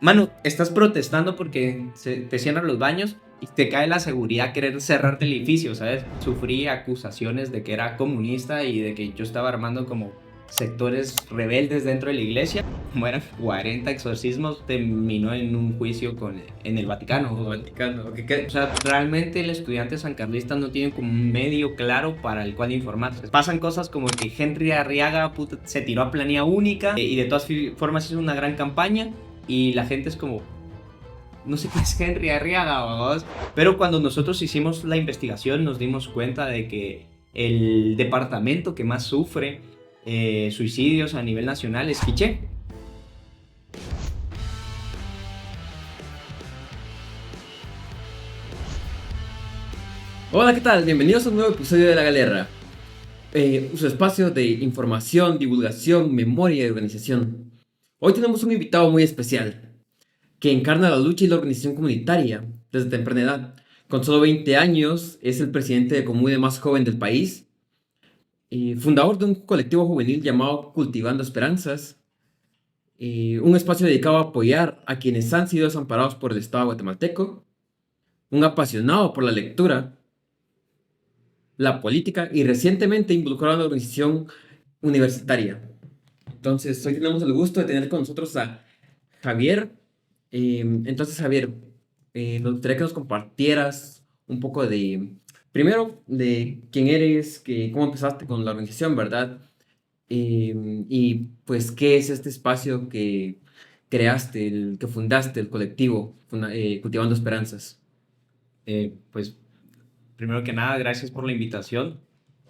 Mano, estás protestando porque te cierran los baños y te cae la seguridad querer cerrarte el edificio, ¿sabes? Sufrí acusaciones de que era comunista y de que yo estaba armando como sectores rebeldes dentro de la iglesia. Como eran 40 exorcismos, terminó en un juicio en el Vaticano. Vaticano, ok, O sea, realmente el estudiante sancarlista no tiene como un medio claro para el cual informarse. Pasan cosas como que Henry Arriaga se tiró a planilla única y de todas formas hizo una gran campaña y la gente es como, no sé qué es Henry Arriaga, vamos. Pero cuando nosotros hicimos la investigación nos dimos cuenta de que el departamento que más sufre suicidios a nivel nacional es Quiché. Hola, ¿qué tal? Bienvenidos a un nuevo episodio de La Galera. Su espacio de información, divulgación, memoria y organización. Hoy tenemos un invitado muy especial, que encarna la lucha y la organización comunitaria desde temprana edad. Con solo 20 años, es el presidente de Comude más joven del país, fundador de un colectivo juvenil llamado Cultivando Esperanzas, un espacio dedicado a apoyar a quienes han sido desamparados por el Estado guatemalteco, un apasionado por la lectura, la política y recientemente involucrado en la organización universitaria. Entonces, hoy tenemos el gusto de tener con nosotros a Javier. Entonces, Javier, nos gustaría que nos compartieras un poco primero, de quién eres, cómo empezaste con la organización, ¿verdad? Y pues, ¿qué es este espacio que creaste, el que fundaste, el colectivo, Cultivando Esperanzas? Pues primero que nada, gracias por la invitación.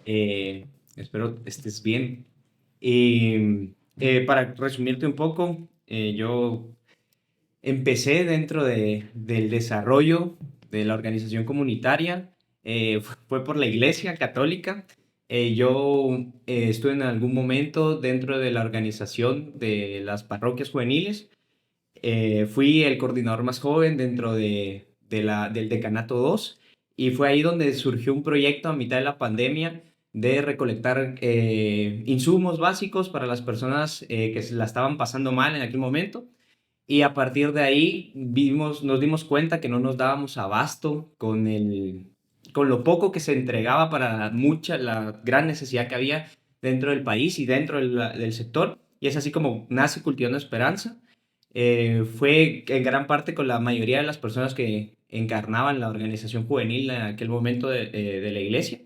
Espero estés bien. Para resumirte un poco, yo empecé dentro del desarrollo de la organización comunitaria. Fue por la Iglesia Católica. Yo estuve en algún momento dentro de la organización de las parroquias juveniles. Fui el coordinador más joven dentro del Decanato 2 y fue ahí donde surgió un proyecto a mitad de la pandemia de recolectar insumos básicos para las personas que se la estaban pasando mal en aquel momento. Y a partir de ahí nos dimos cuenta que no nos dábamos abasto con lo poco que se entregaba para la gran necesidad que había dentro del país y dentro del sector. Y es así como nace Cultivando Esperanza. Fue en gran parte con la mayoría de las personas que encarnaban la organización juvenil en aquel momento de la iglesia.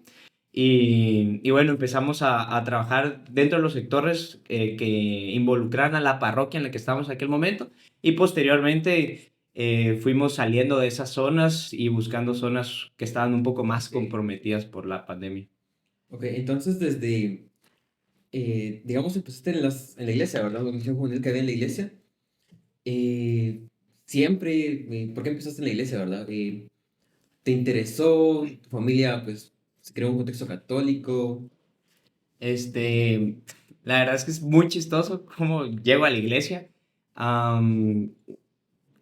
Y bueno, empezamos a trabajar dentro de los sectores que involucraran a la parroquia en la que estábamos en aquel momento y posteriormente fuimos saliendo de esas zonas y buscando zonas que estaban un poco más Ok, comprometidas por la pandemia. ok, entonces digamos, empezaste en la iglesia, ¿verdad? La organización juvenil que había en la iglesia. Siempre, ¿por qué empezaste en la iglesia, verdad? ¿Te interesó? ¿Tu familia, pues, se creó un contexto católico? Este, la verdad es que es muy chistoso cómo llego a la iglesia. Am,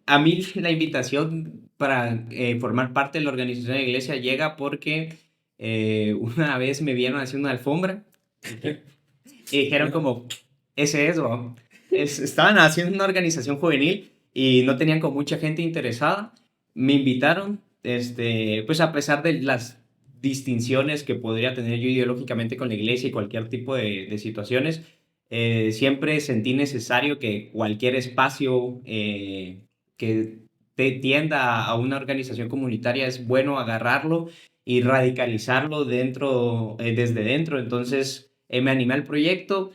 a mí la invitación para formar parte de la organización de la iglesia llega porque una vez me vieron haciendo una alfombra y dijeron Ajá. como, ese es, ¿no? Estaban haciendo una organización juvenil y no tenían con mucha gente interesada. Me invitaron, pues a pesar de las distinciones que podría tener yo ideológicamente con la iglesia y cualquier tipo de situaciones, siempre sentí necesario que cualquier espacio que te tienda a una organización comunitaria es bueno agarrarlo y radicalizarlo desde dentro. Entonces me animé al proyecto.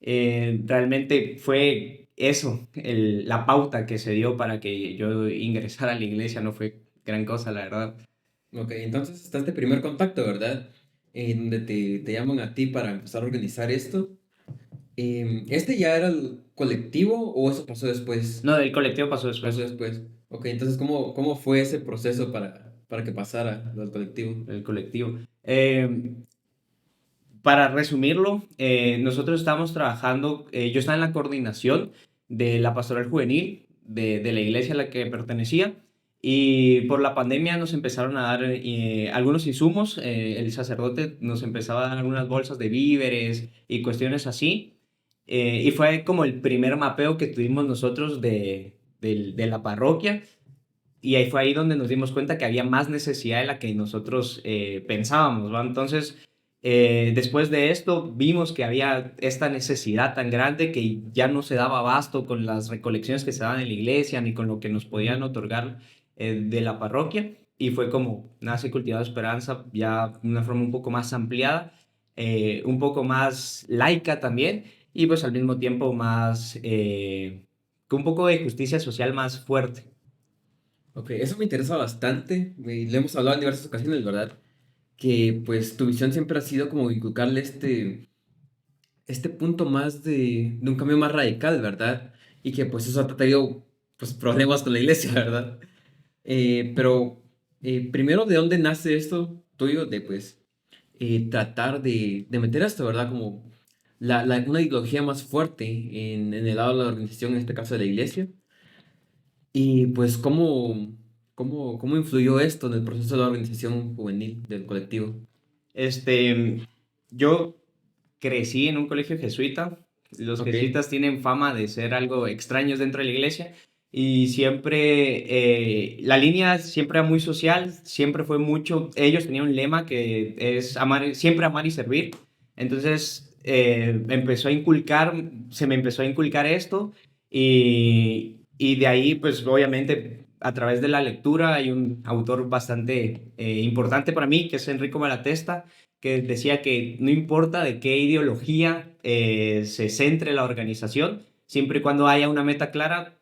Realmente fue eso, la pauta que se dio para que yo ingresara a la iglesia. No fue gran cosa, la verdad. Ok, entonces está este primer contacto, ¿verdad? Donde te llaman a ti para empezar a organizar esto. ¿Este ya era el colectivo o eso pasó después? No, del colectivo pasó Pasó después. después. Ok, entonces, ¿cómo fue ese proceso para que pasara lo del colectivo? El colectivo. Para resumirlo, nosotros estábamos trabajando, yo estaba en la coordinación de la pastoral juvenil de la iglesia a la que pertenecía y por la pandemia nos empezaron a dar algunos insumos, el sacerdote nos empezaba a dar algunas bolsas de víveres y cuestiones así y fue como el primer mapeo que tuvimos nosotros de la parroquia. Y ahí fue ahí donde nos dimos cuenta que había más necesidad de la que nosotros pensábamos, ¿va? Entonces, después de esto, vimos que había esta necesidad tan grande que ya no se daba abasto con las recolecciones que se daban en la iglesia, ni con lo que nos podían otorgar de la parroquia. Y fue como nace Cultivando Esperanza, ya de una forma un poco más ampliada, un poco más laica también, y pues al mismo tiempo más, con un poco de justicia social más fuerte. Ok, eso me interesa bastante. Le hemos hablado en diversas ocasiones, ¿verdad? Que pues tu visión siempre ha sido como inculcarle este punto más de un cambio más radical, ¿verdad? Y que pues eso ha traído pues problemas con la iglesia, ¿verdad? Pero primero, ¿de dónde nace esto tuyo de pues tratar de meter esto, ¿verdad? Como una ideología más fuerte en el lado de la organización, en este caso de la iglesia. Y pues, ¿cómo influyó esto en el proceso de la organización juvenil del colectivo? Este, yo crecí en un colegio jesuita. Los Ok, jesuitas tienen fama de ser algo extraños dentro de la iglesia y siempre, la línea siempre era muy social, siempre fue mucho, ellos tenían un lema que es amar, siempre amar y servir. Entonces, se me empezó a inculcar esto y de ahí, pues obviamente, a través de la lectura hay un autor bastante importante para mí, que es Enrico Malatesta, que decía que no importa de qué ideología se centre la organización, siempre y cuando haya una meta clara,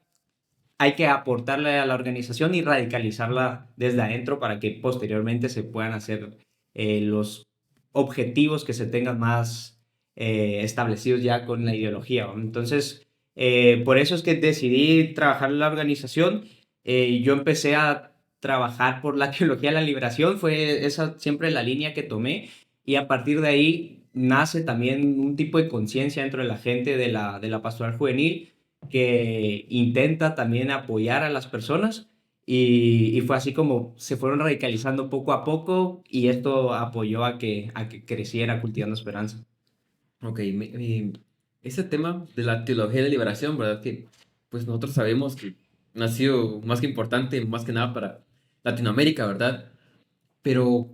hay que aportarle a la organización y radicalizarla desde adentro para que posteriormente se puedan hacer los objetivos que se tengan más establecidos ya con la ideología, ¿no? Entonces, por eso es que decidí trabajar en la organización. Yo empecé a trabajar por la teología de la liberación, fue esa siempre la línea que tomé, y a partir de ahí nace también un tipo de conciencia dentro de la gente de la pastoral juvenil que intenta también apoyar a las personas y fue así como se fueron radicalizando poco a poco y esto apoyó a que creciera Cultivando Esperanza. ok. Ese tema de la teología de la liberación, ¿verdad? Que pues nosotros sabemos que ha sido más que importante, más que nada para Latinoamérica, ¿verdad? Pero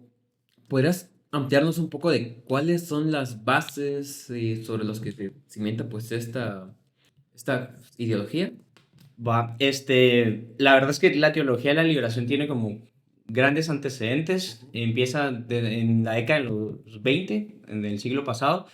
¿podrías ampliarnos un poco de cuáles son las bases sobre las que se cimienta pues esta ideología? Va, la verdad es que la teología de la liberación tiene como grandes antecedentes. Empieza en la década de los 20, en el siglo pasado,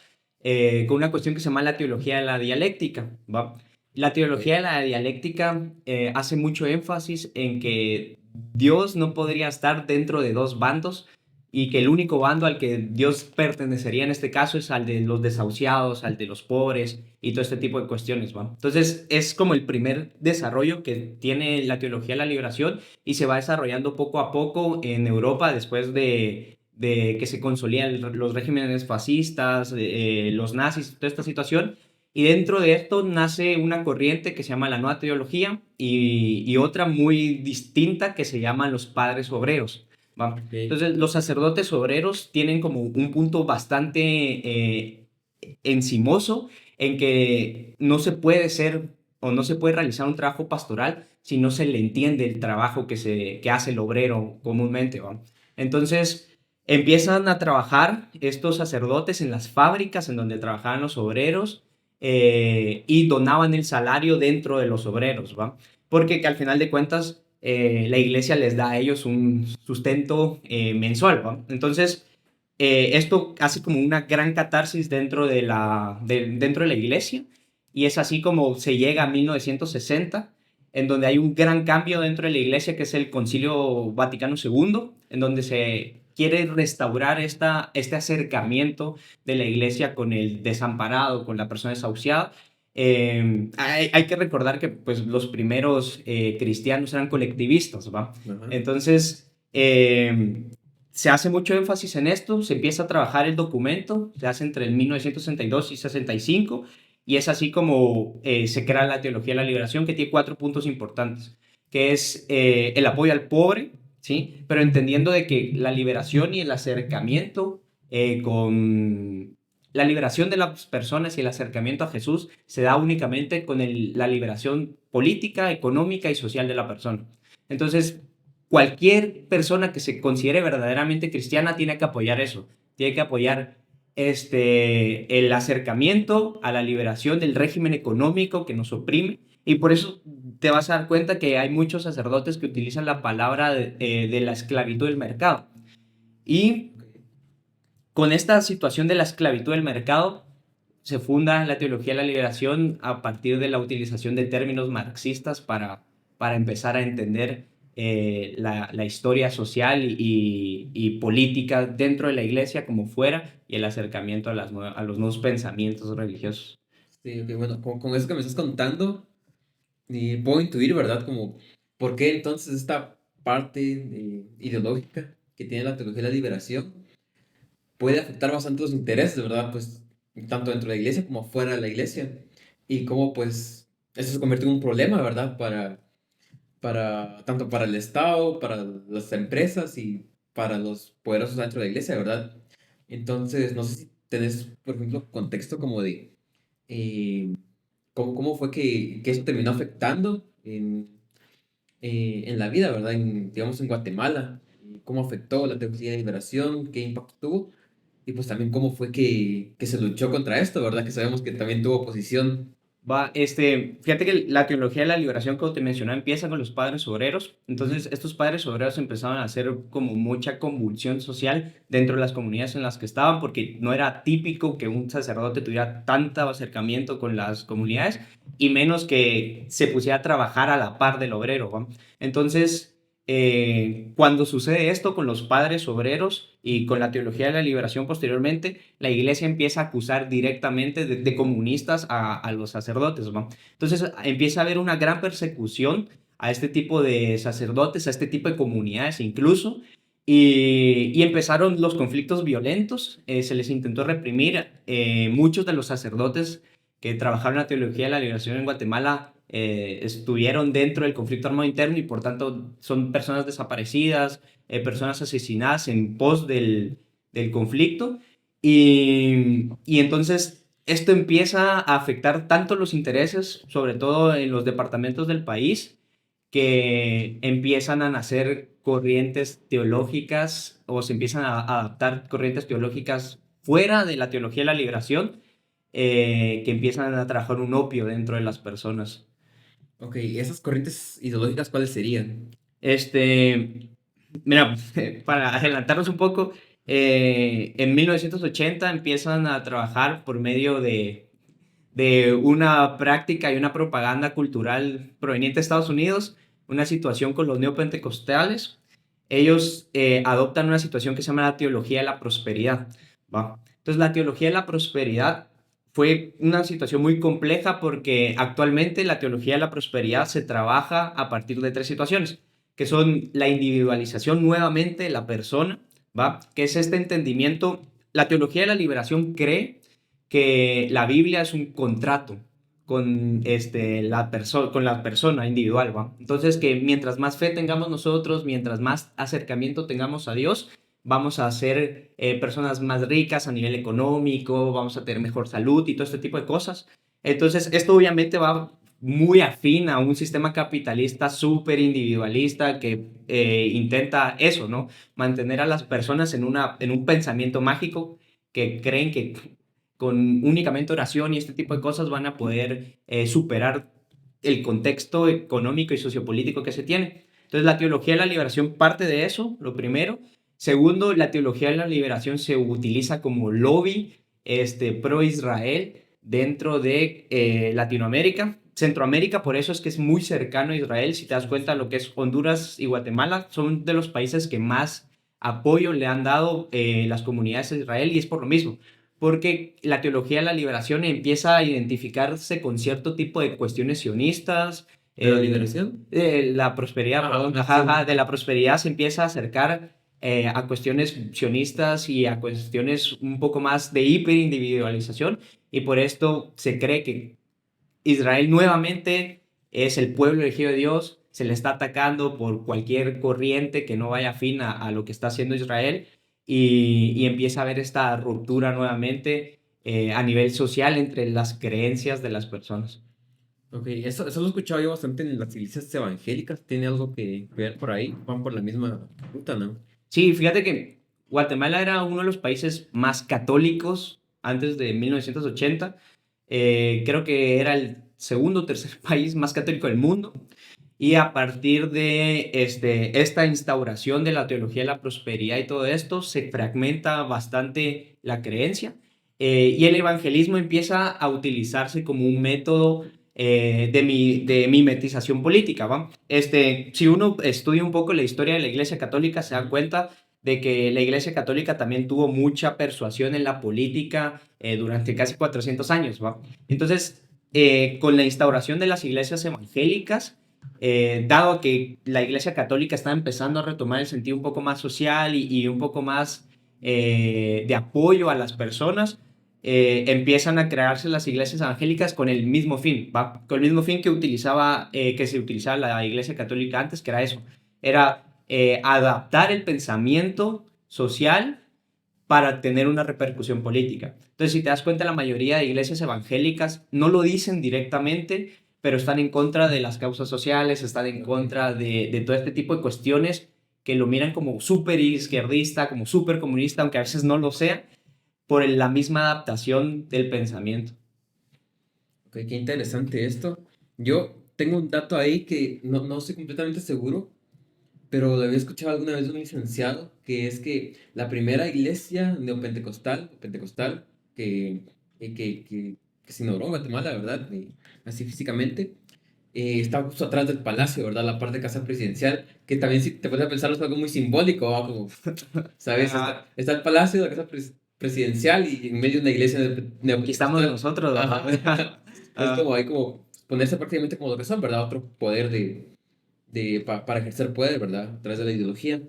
con una cuestión que se llama la teología de la dialéctica. ¿Va? La teología de la dialéctica hace mucho énfasis en que Dios no podría estar dentro de dos bandos y que el único bando al que Dios pertenecería en este caso es al de los desahuciados, al de los pobres y todo este tipo de cuestiones, ¿va? Entonces es como el primer desarrollo que tiene la teología de la liberación y se va desarrollando poco a poco en Europa después de que se consolidan los regímenes fascistas, los nazis, toda esta situación. Y dentro de esto nace una corriente que se llama la nueva teología y otra muy distinta que se llama los padres obreros. ¿Va? Ok. Entonces, los sacerdotes obreros tienen como un punto bastante encimoso en que no se puede ser o no se puede realizar un trabajo pastoral si no se le entiende el trabajo que hace el obrero comúnmente, ¿va? Entonces, empiezan a trabajar estos sacerdotes en las fábricas en donde trabajaban los obreros y donaban el salario dentro de los obreros, ¿va? Porque que al final de cuentas la iglesia les da a ellos un sustento mensual, ¿va? Entonces, esto hace como una gran catarsis dentro de la iglesia y es así como se llega a 1960, en donde hay un gran cambio dentro de la iglesia que es el Concilio Vaticano II, en donde se quiere restaurar este acercamiento de la iglesia con el desamparado, con la persona desahuciada. Hay que recordar que pues, los primeros cristianos eran colectivistas, ¿va? Ajá. Entonces, se hace mucho énfasis en esto, se empieza a trabajar el documento, se hace entre el 1962 y 65, y es así como se crea la teología de la liberación, que tiene 4 puntos importantes, que es el apoyo al pobre, ¿sí? Pero entendiendo de que la liberación y el acercamiento con la liberación de las personas y el acercamiento a Jesús se da únicamente con la liberación política, económica y social de la persona. Entonces, cualquier persona que se considere verdaderamente cristiana tiene que apoyar eso, tiene que apoyar el acercamiento a la liberación del régimen económico que nos oprime, y por eso te vas a dar cuenta que hay muchos sacerdotes que utilizan la palabra de la esclavitud del mercado. Y con esta situación de la esclavitud del mercado, se funda la teología de la liberación a partir de la utilización de términos marxistas para empezar a entender la historia social y política dentro de la iglesia como fuera, y el acercamiento a los nuevos pensamientos religiosos. Sí, ok, bueno, con eso que me estás contando, puedo intuir, ¿verdad? Como, ¿por qué entonces esta parte ideológica que tiene la teología de la liberación puede afectar bastante los intereses, ¿verdad? Pues tanto dentro de la iglesia como fuera de la iglesia. Y cómo pues eso se convierte en un problema, ¿verdad? Tanto para el Estado, para las empresas y para los poderosos dentro de la iglesia, ¿verdad? Entonces, no sé si tenés, por ejemplo, contexto como de eh, cómo fue que eso terminó afectando en la vida, ¿verdad? Digamos, en Guatemala. Cómo afectó la teología de liberación, qué impacto tuvo. Y pues también cómo fue que se luchó contra esto, ¿verdad? Que sabemos que también tuvo oposición. Fíjate que la teología de la liberación, como te mencionaba, empieza con los padres obreros. Entonces, estos padres obreros empezaron a hacer como mucha convulsión social dentro de las comunidades en las que estaban, porque no era típico que un sacerdote tuviera tanto acercamiento con las comunidades, y menos que se pusiera a trabajar a la par del obrero, ¿va? Entonces, cuando sucede esto con los padres obreros y con la teología de la liberación posteriormente, la iglesia empieza a acusar directamente de comunistas a los sacerdotes, ¿va? Entonces empieza a haber una gran persecución a este tipo de sacerdotes, a este tipo de comunidades incluso, y empezaron los conflictos violentos. Se les intentó reprimir. Muchos de los sacerdotes que trabajaron en la teología de la liberación en Guatemala estuvieron dentro del conflicto armado interno, y por tanto son personas desaparecidas, personas asesinadas en pos del conflicto. Y entonces esto empieza a afectar tanto los intereses, sobre todo en los departamentos del país, que empiezan a nacer corrientes teológicas, o se empiezan a adaptar corrientes teológicas fuera de la teología de la liberación, que empiezan a trabajar un opio dentro de las personas. Ok, ¿esas corrientes ideológicas cuáles serían? Este, Mira, para adelantarnos un poco, en 1980 empiezan a trabajar por medio de una práctica y una propaganda cultural proveniente de Estados Unidos, una situación con los neopentecostales. Ellos adoptan una situación que se llama la teología de la prosperidad, ¿va? Entonces, la teología de la prosperidad fue una situación muy compleja, porque actualmente la teología de la prosperidad se trabaja a partir de tres situaciones, que son la individualización nuevamente de la persona, ¿va? Que es este entendimiento. La teología de la liberación cree que la Biblia es un contrato con, con la persona individual, ¿va? Entonces, que mientras más fe tengamos nosotros, mientras más acercamiento tengamos a Dios, vamos a ser personas más ricas a nivel económico, vamos a tener mejor salud y todo este tipo de cosas. Entonces, esto obviamente va muy afín a un sistema capitalista súper individualista que intenta eso, ¿no? Mantener a las personas en un pensamiento mágico, que creen que con únicamente oración y este tipo de cosas van a poder superar el contexto económico y sociopolítico que se tiene. Entonces, la teología de la liberación parte de eso, lo primero. Segundo, la teología de la liberación se utiliza como lobby pro-Israel dentro de Latinoamérica. Centroamérica, por eso es que es muy cercano a Israel. Si te das cuenta, lo que es Honduras y Guatemala son de los países que más apoyo le han dado las comunidades de Israel, y es por lo mismo, porque la teología de la liberación empieza a identificarse con cierto tipo de cuestiones sionistas. ¿De la liberación? La prosperidad, perdón, Sí. de la prosperidad se empieza a acercar a cuestiones sionistas y a cuestiones un poco más de hiperindividualización, y por esto se cree que Israel nuevamente es el pueblo elegido de Dios, se le está atacando por cualquier corriente que no vaya afín a lo que está haciendo Israel, y empieza a haber esta ruptura nuevamente a nivel social entre las creencias de las personas. Ok, eso lo he escuchado yo bastante en las iglesias evangélicas. ¿Tiene algo que ver por ahí? Van por la misma ruta, ¿no? Sí, fíjate que Guatemala era uno de los países más católicos antes de 1980. Creo que era el segundo o tercer país más católico del mundo. Y a partir de esta instauración de la teología de la prosperidad y todo esto, se fragmenta bastante la creencia, y el evangelismo empieza a utilizarse como un método de mimetización política, ¿va? Si uno estudia un poco la historia de la Iglesia Católica, se da cuenta de que la Iglesia Católica también tuvo mucha persuasión en la política durante casi 400 años, ¿va? Entonces, con la instauración de las iglesias evangélicas, dado que la Iglesia Católica está empezando a retomar el sentido un poco más social y un poco más de apoyo a las personas, empiezan a crearse las iglesias evangélicas con el mismo fin, ¿va? Con el mismo fin que se utilizaba la Iglesia Católica antes, que era eso, era adaptar el pensamiento social para tener una repercusión política. Entonces, si te das cuenta, la mayoría de iglesias evangélicas no lo dicen directamente, pero están en contra de las causas sociales, están en contra de todo este tipo de cuestiones que lo miran como súper izquierdista, como súper comunista, aunque a veces no lo sea, por la misma adaptación del pensamiento. Ok, qué interesante esto. Yo tengo un dato ahí que no estoy completamente seguro, pero lo había escuchado alguna vez de un licenciado, que es que la primera iglesia neopentecostal, pentecostal, que, que se inauguró en Guatemala, ¿verdad? Así físicamente, está justo atrás del palacio, ¿verdad? La parte de casa presidencial, que también si te pones a pensar es algo muy simbólico, ¿va? Como, ¿sabes? Está el palacio, la casa presidencial y en medio una iglesia Aquí estamos neopentecostal. nosotros, Ajá. ¿verdad? Es Ah, como, hay como ponerse prácticamente como lo que son, ¿verdad? Otro poder para ejercer poder, ¿verdad? A través de la ideología.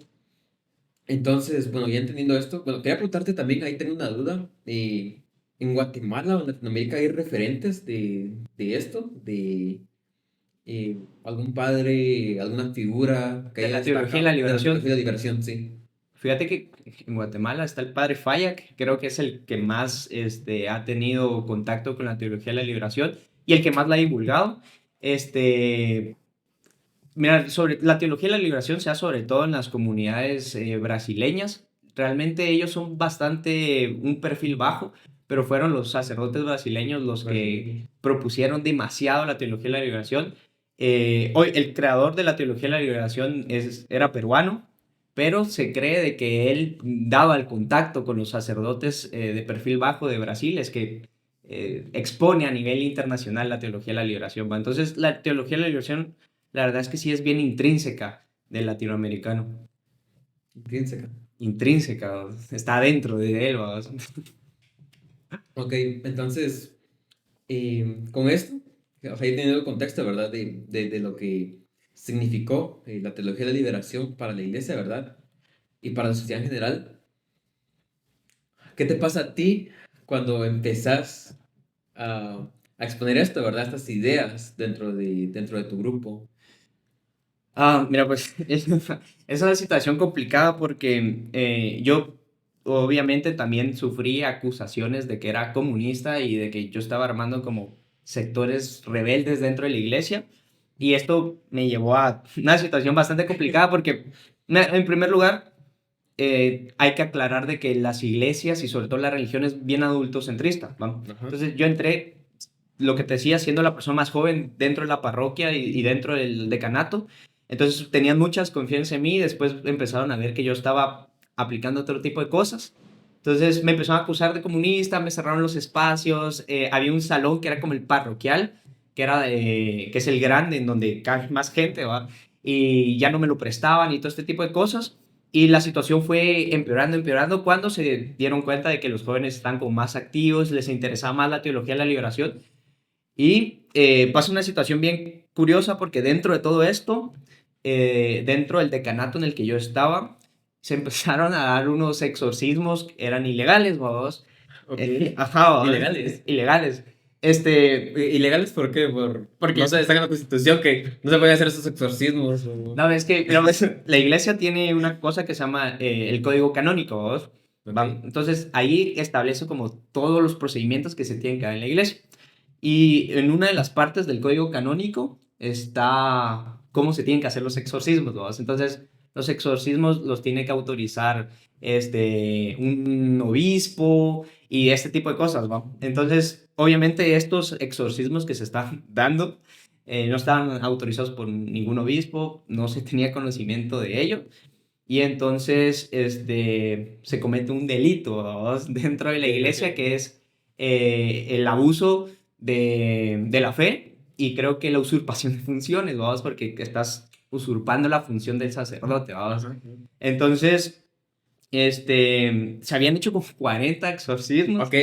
Entonces, bueno, ya entendiendo esto, bueno, quería preguntarte también, ahí tengo una duda. ¿En Guatemala o en Latinoamérica hay referentes de esto? ¿De algún padre, alguna figura que de haya la teología de la destacado de la teología liberación. de liberación? Sí. Fíjate que en Guatemala está el padre Falla, que creo que es el que más ha tenido contacto con la teología de la liberación y el que más la ha divulgado. Este, Mira, sobre la teología de la liberación se da sobre todo en las comunidades brasileñas. Realmente ellos son bastante un perfil bajo, pero fueron los sacerdotes brasileños los que propusieron demasiado la teología de la liberación. Hoy, el creador de la teología de la liberación era peruano, pero se cree de que él daba el contacto con los sacerdotes de perfil bajo de Brasil, es que expone a nivel internacional la teología de la liberación, ¿va? Entonces, la teología de la liberación, la verdad es que sí es bien intrínseca del latinoamericano. Intrínseca. Intrínseca, está dentro de él, ¿va? Ok, entonces, con esto, o sea, ya teniendo el contexto, ¿verdad? De lo que significó la teología de la liberación para la iglesia, ¿verdad? Y para la sociedad en general. ¿Qué te pasa a ti cuando empezás a exponer esto, ¿verdad? Estas ideas dentro de tu grupo. Mira, pues es una situación complicada porque yo obviamente también sufrí acusaciones de que era comunista y de que yo estaba armando como sectores rebeldes dentro de la iglesia. Y esto me llevó a una situación bastante complicada porque, en primer lugar, hay que aclarar de que las iglesias y sobre todo la religión es bien adultocentrista, ¿no? Ajá. Entonces yo entré, lo que te decía, siendo la persona más joven dentro de la parroquia y dentro del decanato. Entonces tenían muchas confianza en mí, después empezaron a ver que yo estaba aplicando otro tipo de cosas. Entonces me empezaron a acusar de comunista, me cerraron los espacios, había un salón que era como el parroquial, que es el grande, en donde cae más gente, ¿va? Y ya no me lo prestaban y todo este tipo de cosas. Y la situación fue empeorando, empeorando cuando se dieron cuenta de que los jóvenes están como más activos, les interesaba más la teología de la liberación. Y pasa una situación bien curiosa porque dentro de todo esto, dentro del decanato en el que yo estaba, se empezaron a dar unos exorcismos que eran ilegales, vamos. Ok. Ajá, vamos, Ilegales. ilegales. ¿Ilegales por qué? Porque No sé, está en la Constitución que no se pueden hacer esos exorcismos. no, es que mira, pues, la iglesia tiene una cosa que se llama el código canónico, vamos. Ok. ¿va? Entonces ahí establece como todos los procedimientos que se tienen que dar en la iglesia. Y en una de las partes del código canónico está cómo se tienen que hacer los exorcismos, ¿va? Entonces los exorcismos los tiene que autorizar un obispo y este tipo de cosas, ¿va? Entonces, obviamente estos exorcismos que se están dando no estaban autorizados por ningún obispo, no se tenía conocimiento de ello. Y entonces se comete un delito, ¿va? Dentro de la iglesia, que es el abuso de la fe y creo que la usurpación de funciones, vamos, porque estás usurpando la función del sacerdote, vamos. Ajá. Entonces, se habían hecho como 40 exorcismos. Ok,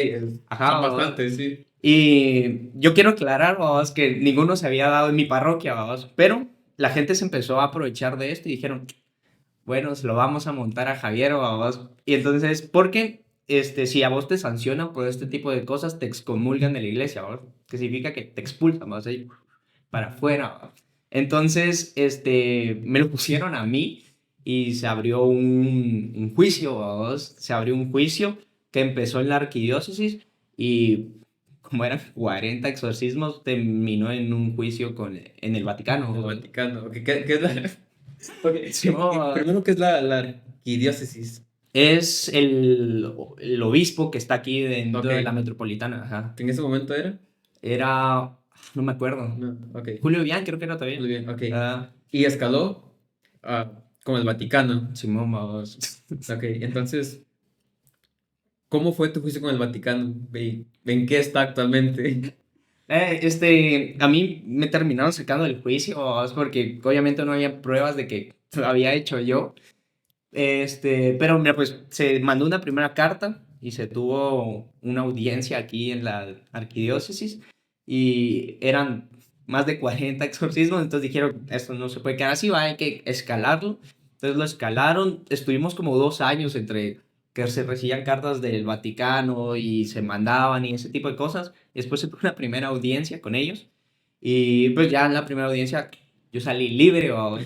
Ajá, son vamos. bastantes, sí. Y yo quiero aclarar, vamos, que ninguno se había dado en mi parroquia, vamos, pero la gente se empezó a aprovechar de esto y dijeron, bueno, se lo vamos a montar a Javier o a vos. Y entonces, porque si a vos te sancionan por este tipo de cosas, te excomulgan de la iglesia, ¿va? Que significa que te expulsan, ¿va? Así, para afuera, ¿va? Entonces, me lo pusieron a mí y se abrió un juicio, ¿va? Se abrió un juicio que empezó en la arquidiócesis y como eran 40 exorcismos, terminó en un juicio en el Vaticano, El ¿va? Vaticano. Ok, ¿qué es la...? Ok, Sí, ¿va? primero, ¿qué es la arquidiócesis? Es el obispo que está aquí dentro Ok, de la metropolitana. Ajá. ¿en ese momento era? Era, no me acuerdo. No, ok, Julio Bian, creo que era muy todavía. bien, ok. Ah, Y escaló con el Vaticano. Simón, vamos. Ok, entonces, ¿cómo fue tu juicio con el Vaticano? ¿En qué está actualmente? A mí me terminaron sacando del juicio, vamos, porque obviamente no había pruebas de que lo había hecho yo. Pero mira, pues se mandó una primera carta y se tuvo una audiencia aquí en la arquidiócesis y eran más de 40 exorcismos, entonces dijeron, esto no se puede quedar así, va, hay que escalarlo. Entonces lo escalaron, estuvimos como 2 años entre que se recibían cartas del Vaticano y se mandaban y ese tipo de cosas. Después se tuvo una primera audiencia con ellos y pues ya en la primera audiencia yo salí libre, ¿va?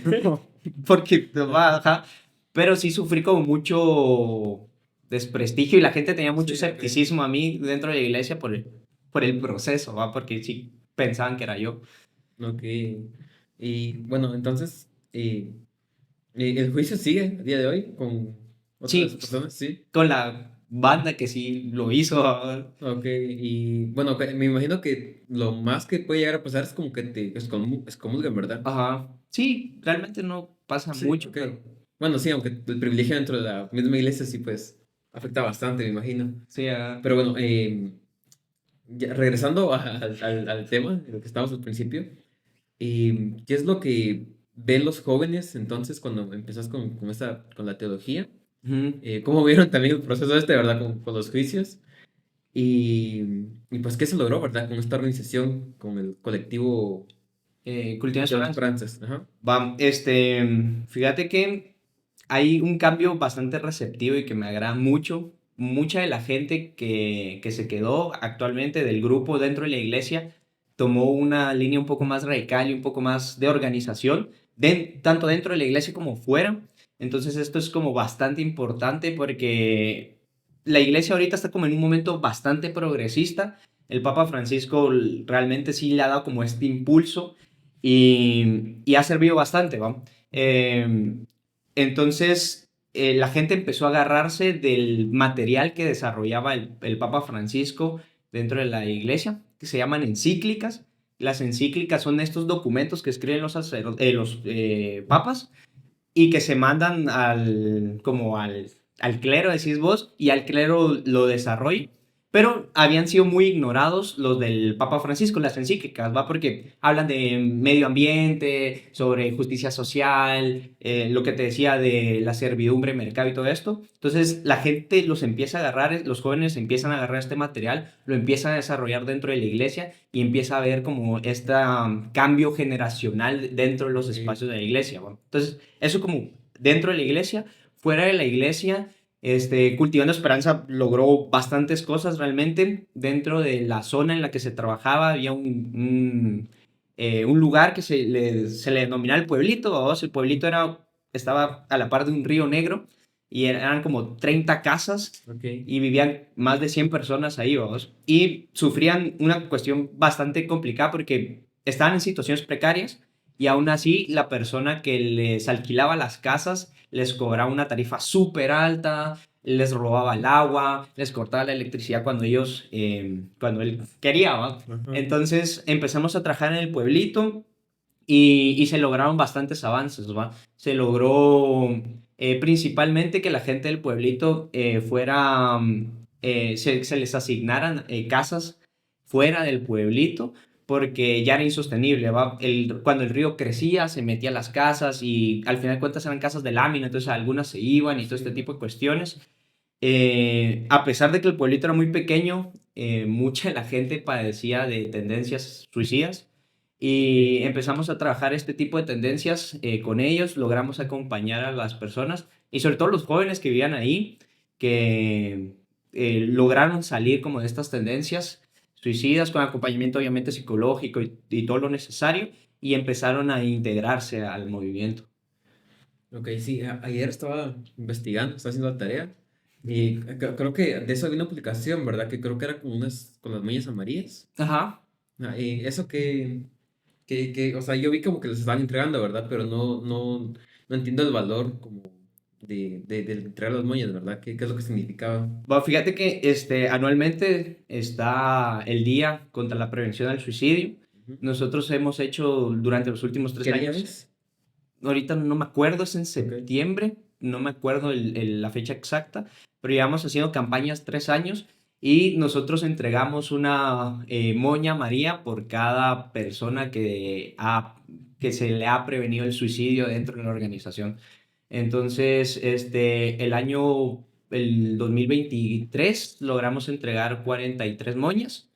Porque, ajá, pero sí sufrí como mucho desprestigio y la gente tenía mucho Sí, ok. escepticismo a mí dentro de la iglesia por el proceso, ¿va? Porque sí pensaban que era yo. Ok. Y bueno, entonces, ¿el juicio sigue a día de hoy con otras Sí, personas? Sí. con la banda que sí lo hizo, ¿va? Ok, y bueno, me imagino que lo más que puede llegar a pasar es como que te excomulguen, ¿verdad? Ajá. Sí, realmente no pasa Sí, mucho, ok. pero Bueno, sí, aunque el privilegio dentro de la misma iglesia sí, pues, afecta bastante, me imagino. sí, Pero bueno, regresando al tema de lo que estábamos al principio, ¿qué es lo que ven los jóvenes entonces cuando empezás con la teología? ujú. ¿Cómo vieron también el proceso ¿verdad? Con los juicios. Y pues, ¿qué se logró, verdad? Con esta organización, con el colectivo Cultiva Cultivando Esperanza. Esperanzas. Ajá. Va, fíjate que hay un cambio bastante receptivo y que me agrada mucho. Mucha de la gente que se quedó actualmente del grupo dentro de la iglesia tomó una línea un poco más radical y un poco más de organización, tanto dentro de la iglesia como fuera. Entonces esto es como bastante importante porque la iglesia ahorita está como en un momento bastante progresista. El Papa Francisco realmente sí le ha dado como este impulso y ha servido bastante, ¿va? Entonces, la gente empezó a agarrarse del material que desarrollaba el Papa Francisco dentro de la iglesia, que se llaman encíclicas. Las encíclicas son estos documentos que escriben los papas y que se mandan al clero, decís vos, y al clero lo desarrolla. Pero habían sido muy ignorados los del Papa Francisco, las encíclicas, ¿va? Porque hablan de medio ambiente, sobre justicia social, lo que te decía de la servidumbre, mercado y todo esto. Entonces la gente los empieza a agarrar, los jóvenes empiezan a agarrar este material, lo empiezan a desarrollar dentro de la iglesia y empieza a ver como este cambio generacional dentro de los Ok. espacios de la iglesia, ¿va? Entonces eso como dentro de la iglesia, fuera de la iglesia, Cultivando Esperanza logró bastantes cosas realmente. Dentro de la zona en la que se trabajaba había un lugar que se le denominaba el pueblito, ¿va? El pueblito estaba a la par de un río negro y eran como 30 casas Ok. y vivían más de 100 personas ahí, vamos. Y sufrían una cuestión bastante complicada porque estaban en situaciones precarias y aún así la persona que les alquilaba las casas les cobraba una tarifa súper alta, les robaba el agua, les cortaba la electricidad cuando él quería, ¿va? Ajá. Entonces empezamos a trabajar en el pueblito y se lograron bastantes avances, ¿va? Se logró principalmente que la gente del pueblito se les asignaran casas fuera del pueblito porque ya era insostenible, ¿va? Cuando el río crecía se metía a las casas y al final de cuentas eran casas de lámina, entonces algunas se iban y todo este tipo de cuestiones. A pesar de que el pueblito era muy pequeño, mucha de la gente padecía de tendencias suicidas y empezamos a trabajar este tipo de tendencias con ellos, logramos acompañar a las personas y sobre todo los jóvenes que vivían ahí, que lograron salir como de estas tendencias suicidas con acompañamiento obviamente psicológico y todo lo necesario y empezaron a integrarse al movimiento. Ok, sí, ayer estaba investigando, estaba haciendo la tarea y creo que de eso había una publicación, ¿verdad? Que creo que era como unas con las mallas amarillas. Ajá. Y eso o sea, yo vi como que les estaban entregando, ¿verdad? Pero no entiendo el valor como de entregar las moñas, ¿verdad? ¿Qué es lo que significaba? Bueno, fíjate que anualmente está el Día contra la Prevención del Suicidio. Ujú. Nosotros hemos hecho durante los últimos tres ¿Qué día años, es? ahorita no me acuerdo, es en Ok. septiembre, no me acuerdo la fecha exacta, pero llevamos haciendo campañas 3 años y nosotros entregamos una moña María por cada persona que se le ha prevenido el suicidio dentro de la organización. Entonces, el 2023, logramos entregar 43 moñas.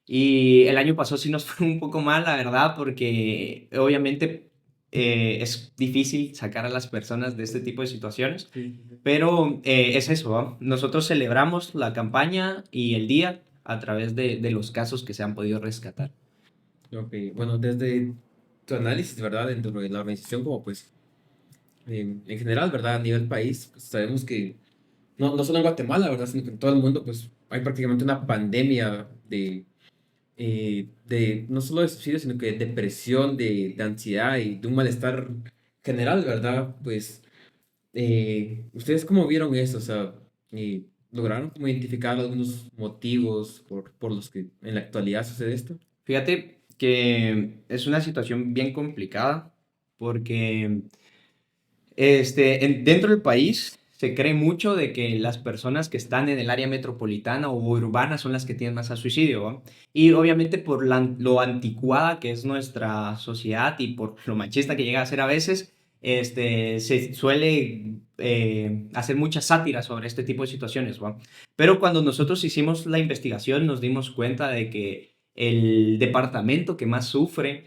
Y el año pasado sí nos fue un poco mal, la verdad, porque obviamente es difícil sacar a las personas de este tipo de situaciones. Sí, sí, sí. Pero es eso, ¿va? Nosotros celebramos la campaña y el día a través de los casos que se han podido rescatar. Ok, bueno, desde tu análisis, ¿verdad? Dentro de la organización, como pues en general, ¿verdad? A nivel país, pues, sabemos que no solo en Guatemala, ¿verdad? Sino que en todo el mundo, pues hay prácticamente una pandemia de no solo de suicidio, sino que de depresión, de ansiedad y de un malestar general, ¿verdad? Pues, ¿ustedes cómo vieron eso? O sea, ¿lograron como identificar algunos motivos por los que en la actualidad sucede esto? Fíjate que es una situación bien complicada porque dentro del país se cree mucho de que las personas que están en el área metropolitana o urbana son las que tienen más a suicidio, ¿va? Y obviamente por lo anticuada que es nuestra sociedad y por lo machista que llega a ser a veces, se suele hacer mucha sátira sobre este tipo de situaciones, ¿va? Pero cuando nosotros hicimos la investigación nos dimos cuenta de que el departamento que más sufre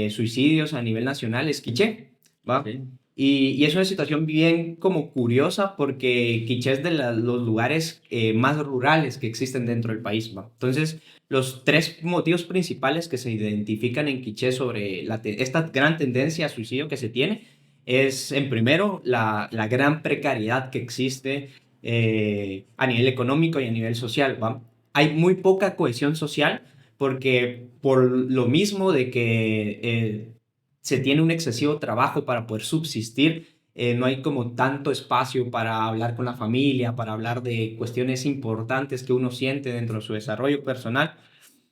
suicidios a nivel nacional es Quiché, ¿va? Sí. Y es una situación bien como curiosa porque Quiché es de los lugares más rurales que existen dentro del país, ¿va? Entonces, los tres motivos principales que se identifican en Quiché sobre esta gran tendencia a suicidio que se tiene es, en primero, la gran precariedad que existe a nivel económico y a nivel social, ¿va? Hay muy poca cohesión social porque por lo mismo de que se tiene un excesivo trabajo para poder subsistir, no hay como tanto espacio para hablar con la familia, para hablar de cuestiones importantes que uno siente dentro de su desarrollo personal.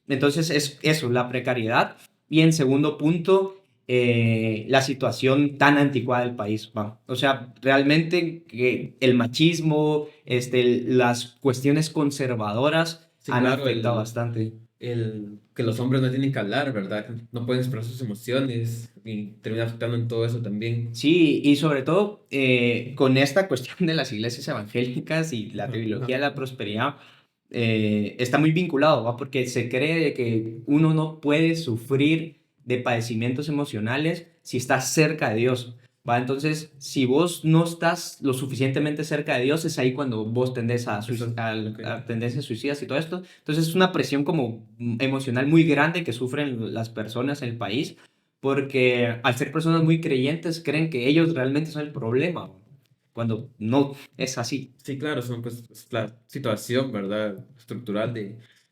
Entonces es eso, la precariedad. Y en segundo punto, la situación tan anticuada del país. ¿Va? O sea, realmente que el machismo, las cuestiones conservadoras Sí, han claro, afectado bastante. que los hombres no tienen que hablar, ¿verdad? No pueden expresar sus emociones y termina afectando en todo eso también. Sí, y sobre todo con esta cuestión de las iglesias evangélicas y la Ajá. teología de la prosperidad, está muy vinculado, ¿va? Porque se cree de que uno no puede sufrir de padecimientos emocionales si estás cerca de Dios, ¿va? Entonces, si vos no estás lo suficientemente cerca de Dios, es ahí cuando vos tendés Ok. a tendencias suicidas y todo esto. Entonces, es una presión como emocional muy grande que sufren las personas en el país porque al ser personas muy creyentes creen que ellos realmente son el problema. cuando no es así. Sí, claro, son pues es la situación, ¿verdad? Estructural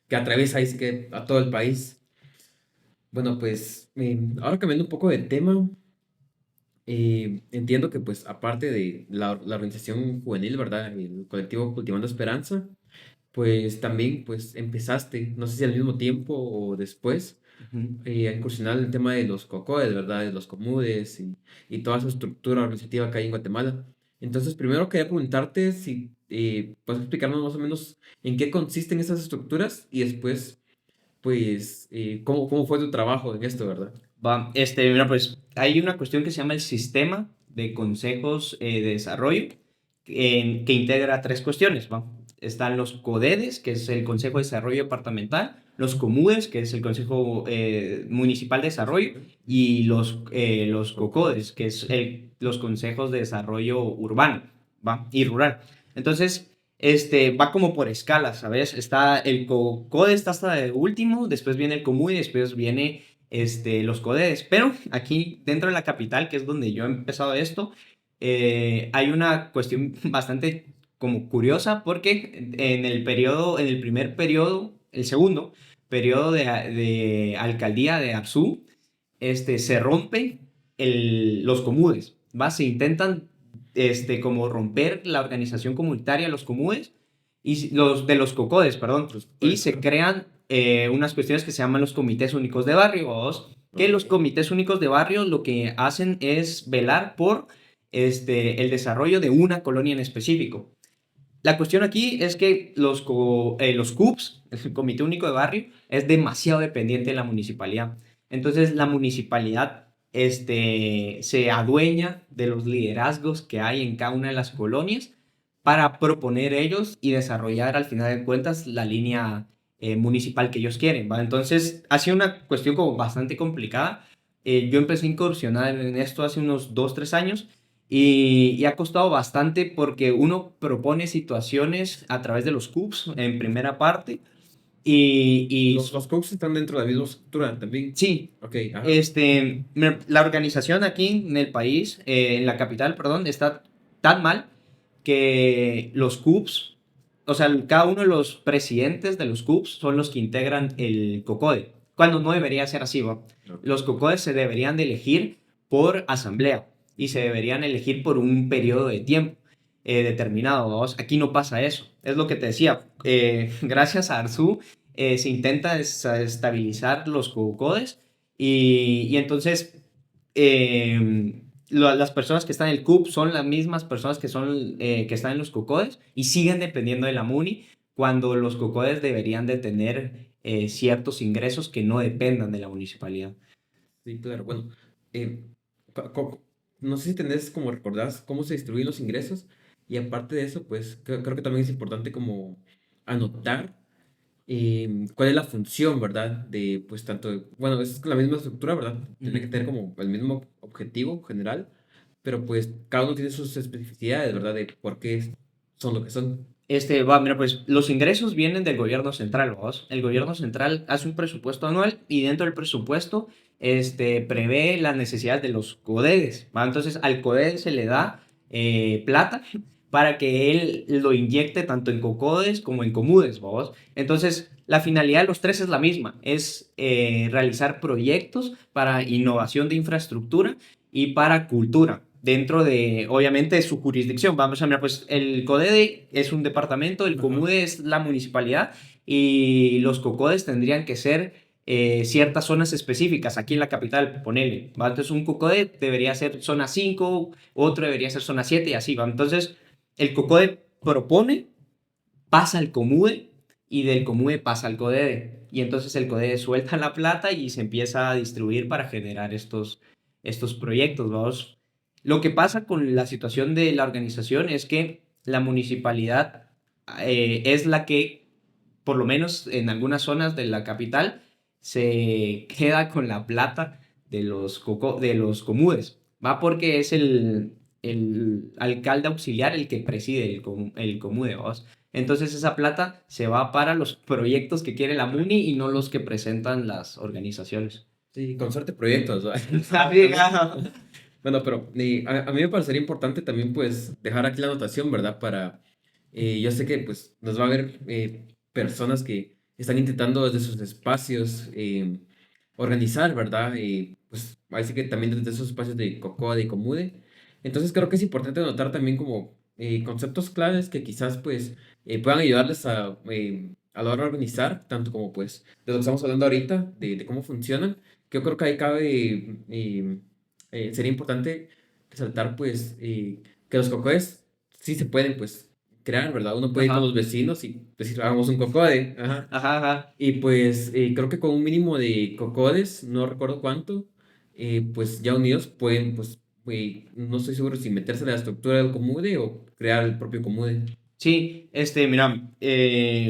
que atraviesa ahí sí que a todo el país. Bueno, pues ahora cambiando un poco de tema, entiendo que pues aparte de la organización juvenil, ¿verdad? El colectivo Cultivando Esperanza, pues también pues empezaste, no sé si al mismo tiempo o después, Ujú. a incursionar en el tema de los COCODES, ¿verdad? De los comudes y toda esa estructura organizativa que hay en Guatemala. Entonces, primero quería preguntarte si puedes explicarnos más o menos en qué consisten esas estructuras y después, pues, cómo fue tu trabajo en esto, ¿verdad? Va, mira, pues hay una cuestión que se llama el sistema de consejos de desarrollo que integra tres cuestiones, ¿va? Están los CODEDES, que es el Consejo de Desarrollo Departamental, los COMUDES, que es el Consejo Municipal de Desarrollo, y los COCODES, que es los Consejos de Desarrollo Urbano, ¿va? Y rural. Entonces, va como por escalas, ¿sabes? Está el COCODE, está hasta el último, después viene el COMUDE, después viene los CODES. Pero aquí dentro de la capital, que es donde yo he empezado esto, hay una cuestión bastante como curiosa porque en el primer periodo, el segundo periodo de alcaldía de Arzú, se rompe los comudes, ¿va? Se intentan como romper la organización comunitaria, los comudes, y los de los cocodes, perdón, y se crean unas cuestiones que se llaman los comités únicos de barrio, ¿vos? Que los Ok. comités únicos de barrio lo que hacen es velar por el desarrollo de una colonia en específico. La cuestión aquí es que los CUBs, el Comité Único de Barrio, es demasiado dependiente de la municipalidad. Entonces la municipalidad se adueña de los liderazgos que hay en cada una de las colonias para proponer ellos y desarrollar al final de cuentas la línea municipal que ellos quieren, ¿va? Entonces ha sido una cuestión como bastante complicada. Yo empecé a incursionar en esto hace unos 2 3 años y ha costado bastante porque uno propone situaciones a través de los CUBs en primera parte y Los coaches están dentro de la misma estructura también. sí, Ok, ajá. la organización aquí en el país, en la capital, perdón, está tan mal que los CUBs, o sea, cada uno de los presidentes de los CUBs son los que integran el COCODE, cuando no debería ser así, ¿va? Ok. Los COCODES se deberían de elegir por asamblea y se deberían elegir por un periodo de tiempo determinado, ¿vamos? Aquí no pasa eso, es lo que te decía, gracias a Arzu se intenta estabilizar los COCODES y entonces las personas que están en el CUP son las mismas personas que están en los COCODES y siguen dependiendo de la MUNI cuando los COCODES deberían de tener ciertos ingresos que no dependan de la municipalidad. Sí, claro. Bueno, eh, co- co- no sé si tenés como recordás cómo se distribuyen los ingresos y aparte de eso, pues creo que también es importante como anotar cuál es la función, ¿verdad? De pues tanto, bueno, es la misma estructura, ¿verdad? Tiene que Ujú. tener como el mismo objetivo general, pero pues cada uno tiene sus especificidades, ¿verdad? De por qué son lo que son. Mira, pues los ingresos vienen del gobierno central, ¿vos? El gobierno central hace un presupuesto anual y dentro del presupuesto, prevé las necesidades de los CODEDES, ¿va? Entonces al CODED se le da plata para que él lo inyecte tanto en COCODES como en COMUDES, ¿vos? Entonces la finalidad de los tres es la misma, es realizar proyectos para innovación de infraestructura y para cultura dentro de, obviamente, de su jurisdicción. Vamos a mirar, pues el CODEDE es un departamento, el Ajá. COMUDE es la municipalidad y los COCODES tendrían que ser ciertas zonas específicas. Aquí en la capital, ponele, ¿va? Entonces un COCODE debería ser zona 5, otro debería ser zona 7 y así, ¿va? Entonces el COCODE propone, pasa al COMUDE y del COMUDE pasa al CODEDE. Y entonces el CODEDE suelta la plata y se empieza a distribuir para generar estos proyectos, ¿vamos? Lo que pasa con la situación de la organización es que la municipalidad es la que, por lo menos en algunas zonas de la capital, se queda con la plata de los comudes. Va porque es el alcalde auxiliar el que preside el comude, ¿vos? Entonces esa plata se va para los proyectos que quiere la MUNI y no los que presentan las organizaciones. Sí, con suerte proyectos, ¿verdad? Está bien, ajá. Bueno, pero a mí me parecería importante también pues dejar aquí la anotación, ¿verdad? Para, yo sé que pues nos va a haber personas que están intentando desde sus espacios organizar, ¿verdad? Pues así que también desde esos espacios de COCODE y COMUDE. Entonces creo que es importante anotar también como conceptos claves que quizás pues puedan ayudarles a la hora de organizar, tanto como pues de lo que estamos hablando ahorita, de cómo funcionan, que yo creo que ahí cabe... sería importante resaltar pues que los cocodes sí se pueden pues crear, ¿verdad? Uno puede ir con los Ajá, vecinos y decir, hagamos un cocode, ajá. ajá, ajá. Y pues creo que con un mínimo de cocodes, no recuerdo cuánto, pues ya unidos pueden pues, no estoy seguro si meterse en la estructura del comude o crear el propio comude. Sí, mira,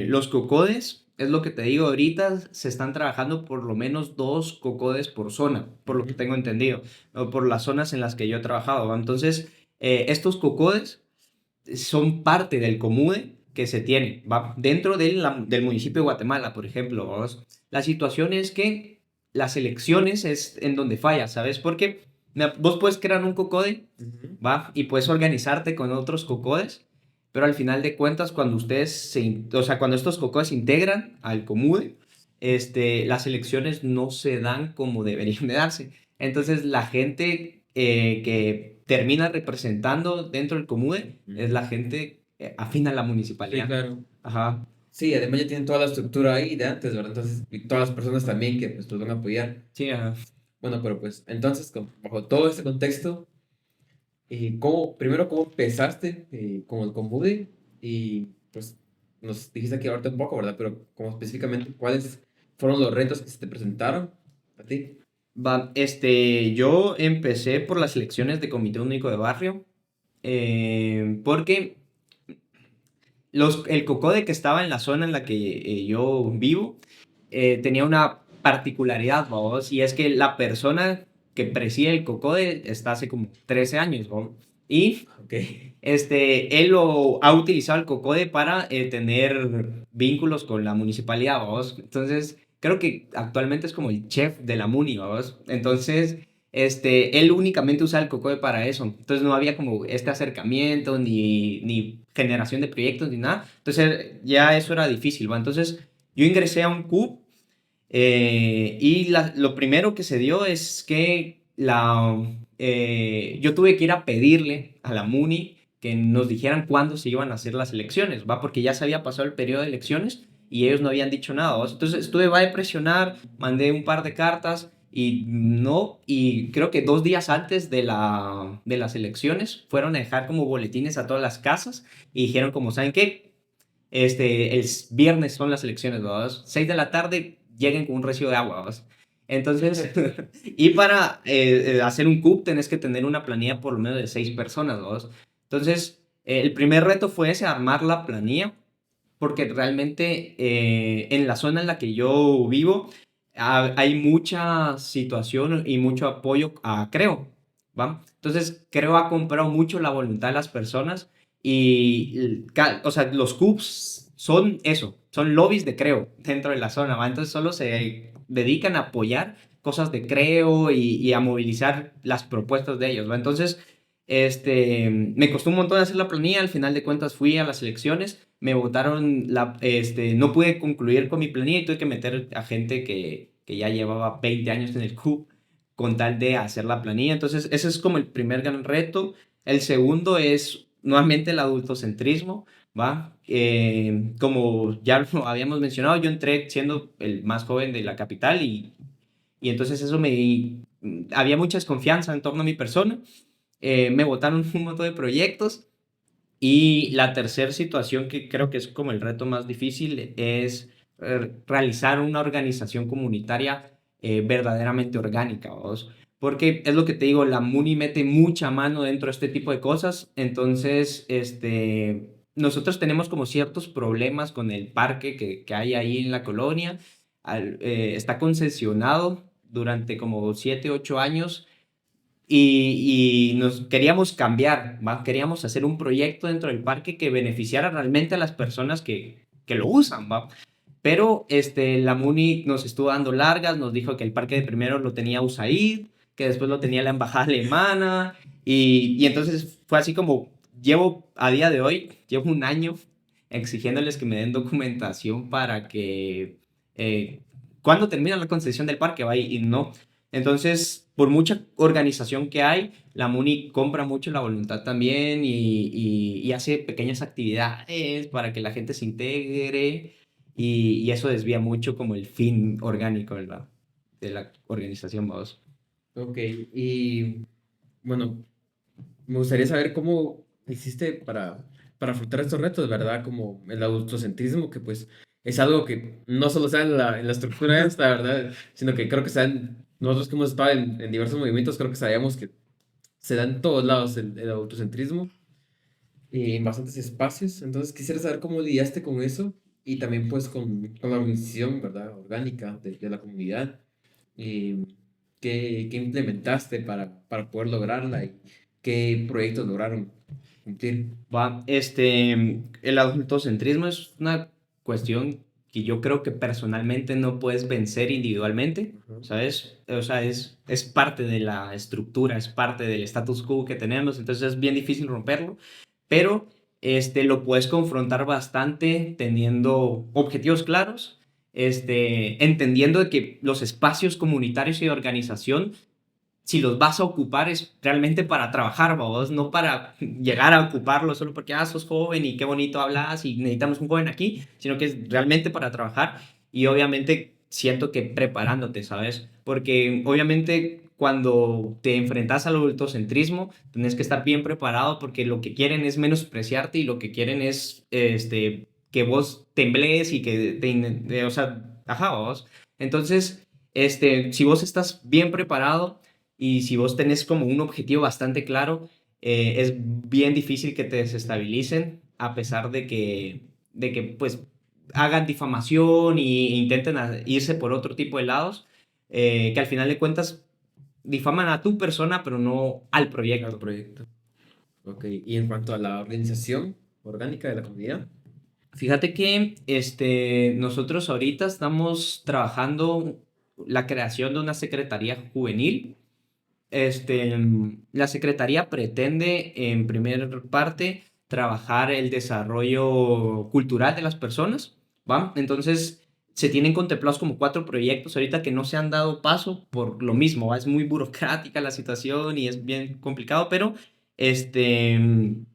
los cocodes, es lo que te digo, ahorita se están trabajando por lo menos 2 cocodes por zona, por lo que Ujú. tengo entendido, o por las zonas en las que yo he trabajado, ¿va? Entonces, estos cocodes son parte del comude que se tiene, ¿va? Dentro del municipio de Guatemala, por ejemplo, ¿vamos? La situación es que las elecciones es en donde falla, ¿sabes? Porque vos puedes crear un cocode, Ujú. ¿va? Y puedes organizarte con otros cocodes, pero al final de cuentas, cuando o sea, cuando estos cocodes se integran al comude, las elecciones no se dan como deberían de darse. Entonces, la gente que termina representando dentro del comude es Ujú. la gente afín a la Sí, municipalidad. claro. Ajá. Sí, además ya tienen toda la estructura ahí de antes, ¿verdad? Entonces, y todas las personas también que pues los van a apoyar. Sí, ajá. Bueno, pero pues entonces, bajo todo este contexto, primero, ¿cómo empezaste con el Conbude? Y pues nos dijiste aquí ahorita un poco, ¿verdad? Pero como específicamente, ¿cuáles fueron los retos que se te presentaron a ti? Va, yo empecé por las elecciones de Comité Único de Barrio, porque el COCODE que estaba en la zona en la que yo vivo tenía una particularidad, vamos, y es que la persona que preside el COCODE está hace como 13 años, ¿no? Y Ok. él lo ha utilizado el COCODE para tener vínculos con la municipalidad, vamos. Entonces, creo que actualmente es como el chef de la muni, vamos. Entonces, él únicamente usa el COCODE para eso. Entonces, no había como este acercamiento, ni generación de proyectos, ni nada. Entonces, ya eso era difícil, ¿va? Entonces, yo ingresé a un CUP y lo primero que se dio es que yo tuve que ir a pedirle a la MUNI que nos dijeran cuándo se iban a hacer las elecciones, ¿va? Porque ya se había pasado el periodo de elecciones y ellos no habían dicho nada, ¿va? Entonces estuve, va a presionar, mandé un par de cartas y no, y creo que 2 días antes de las elecciones fueron a dejar como boletines a todas las casas y dijeron como, ¿saben qué? El viernes son las elecciones, ¿verdad? 6 de la tarde lleguen con un recibo de agua, ¿verdad? Entonces, y para hacer un CUP tenés que tener una planilla por lo menos de 6 personas, ¿verdad? Entonces, el primer reto fue ese, armar la planilla, porque realmente en la zona en la que yo vivo hay mucha situación y mucho apoyo a Creo, ¿va? Entonces, Creo ha comprado mucho la voluntad de las personas y, o sea, los CUPs son eso, son lobbies de Creo dentro de la zona, ¿va? Entonces, solo se dedican a apoyar cosas de Creo y a movilizar las propuestas de ellos, ¿va? Entonces, me costó un montón hacer la planilla, al final de cuentas fui a las elecciones, me votaron, no pude concluir con mi planilla y tuve que meter a gente que ya llevaba 20 años en el CUP con tal de hacer la planilla. Entonces, ese es como el primer gran reto. El segundo es nuevamente el adultocentrismo, ¿va? Como ya lo habíamos mencionado, yo entré siendo el más joven de la capital y entonces eso había mucha desconfianza en torno a mi persona. Me votaron un montón de proyectos y la tercera situación que creo que es como el reto más difícil es realizar una organización comunitaria verdaderamente orgánica, ¿vos? Porque es lo que te digo, la MUNI mete mucha mano dentro de este tipo de cosas, entonces nosotros tenemos como ciertos problemas con el parque que hay ahí en la colonia. Está concesionado durante como 7, 8 años y nos queríamos cambiar, ¿va? Queríamos hacer un proyecto dentro del parque que beneficiara realmente a las personas que lo usan, ¿va? Pero la MUNI nos estuvo dando largas, nos dijo que el parque de primero lo tenía USAID, que después lo tenía la embajada alemana, y entonces fue así como, a día de hoy, llevo un año exigiéndoles que me den documentación para que cuando termina la concesión del parque va y no. Entonces, por mucha organización que hay, la MUNI compra mucho la voluntad también y hace pequeñas actividades para que la gente se integre y eso desvía mucho como el fin orgánico, ¿verdad? De la organización, vamos. Ok, y bueno, me gustaría saber cómo hiciste para afrontar estos retos, ¿verdad? Como el adultocentrismo, que pues es algo que no solo está en la estructura esta, ¿verdad? Sino que creo que nosotros que hemos estado en diversos movimientos, creo que sabíamos que se da en todos lados el adultocentrismo y en bastantes espacios. Entonces quisiera saber cómo lidiaste con eso y también pues con la organización, ¿verdad? Orgánica de la comunidad. Y qué implementaste para poder lograrla y qué proyectos lograron cumplir. El adultocentrismo es una cuestión que yo creo que personalmente no puedes vencer individualmente, Ajá. ¿sabes? O sea, es parte de la estructura, es parte del status quo que tenemos, entonces es bien difícil romperlo, pero lo puedes confrontar bastante teniendo objetivos claros, entendiendo de que los espacios comunitarios y de organización si los vas a ocupar es realmente para trabajar, vos, no para llegar a ocuparlo solo porque, sos joven y qué bonito hablas y necesitamos un joven aquí, sino que es realmente para trabajar y obviamente siento que preparándote, ¿sabes? Porque obviamente cuando te enfrentas al adultocentrismo, tienes que estar bien preparado porque lo que quieren es menospreciarte y lo que quieren es que vos temblees y que o sea, ajá, vos. Entonces, si vos estás bien preparado, y si vos tenés como un objetivo bastante claro, es bien difícil que te desestabilicen a pesar de que pues hagan difamación e intenten irse por otro tipo de lados, que al final de cuentas difaman a tu persona, pero no al Al proyecto. proyecto. Ok, y en cuanto a la organización orgánica de la comunidad. Fíjate que nosotros ahorita estamos trabajando la creación de una secretaría juvenil. La Secretaría pretende, en primer parte, trabajar el desarrollo cultural de las personas, ¿va? Entonces, se tienen contemplados como 4 proyectos ahorita que no se han dado paso por lo mismo, ¿va? Es muy burocrática la situación y es bien complicado, pero en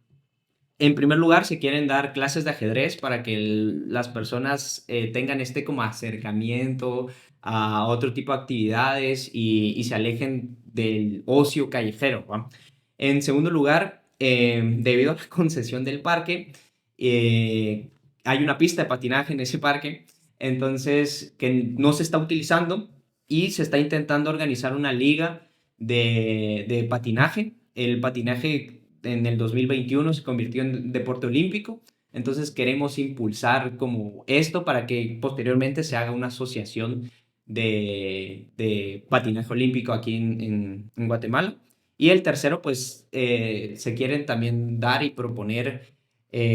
primer lugar, se quieren dar clases de ajedrez para que las personas tengan como acercamiento a otro tipo de actividades y se alejen del ocio callejero, ¿va? En segundo lugar, debido a la concesión del parque, eh, hay una pista de patinaje en ese parque, entonces que no se está utilizando y se está intentando organizar una liga de patinaje. El patinaje en el 2021 se convirtió en deporte olímpico, entonces queremos impulsar como esto para que posteriormente se haga una asociación de patinaje olímpico aquí en Guatemala. Y el tercero, pues se quieren también dar y proponer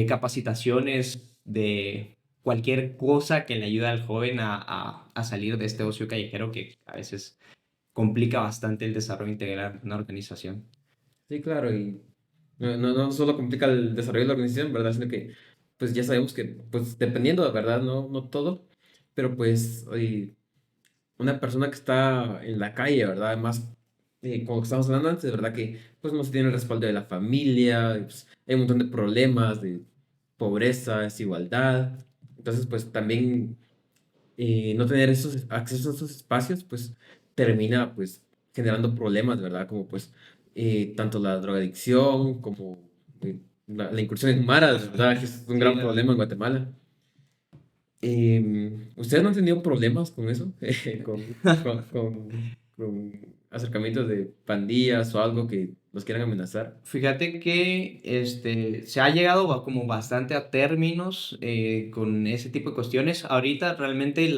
capacitaciones de cualquier cosa que le ayude al joven a salir de este ocio callejero que a veces complica bastante el desarrollo integral de una organización. Sí, claro, y no solo complica el desarrollo de la organización, ¿verdad? Sino que pues ya sabemos que, pues dependiendo, ¿verdad? No todo, pero pues una persona que está en la calle, ¿verdad? Además, como estábamos hablando antes, ¿verdad? Que pues no se tiene el respaldo de la familia, y, pues, hay un montón de problemas de pobreza, desigualdad. Entonces, pues también no tener esos acceso a esos espacios, pues termina pues generando problemas, ¿verdad? Como pues tanto la drogadicción como la incursión en maras, ¿verdad? Que es un Sí, gran problema en Guatemala. ¿Ustedes no han tenido problemas con eso? Con acercamientos de pandillas o algo que los quieran amenazar. fíjate que se ha llegado como bastante a términos con ese tipo de cuestiones. Ahorita realmente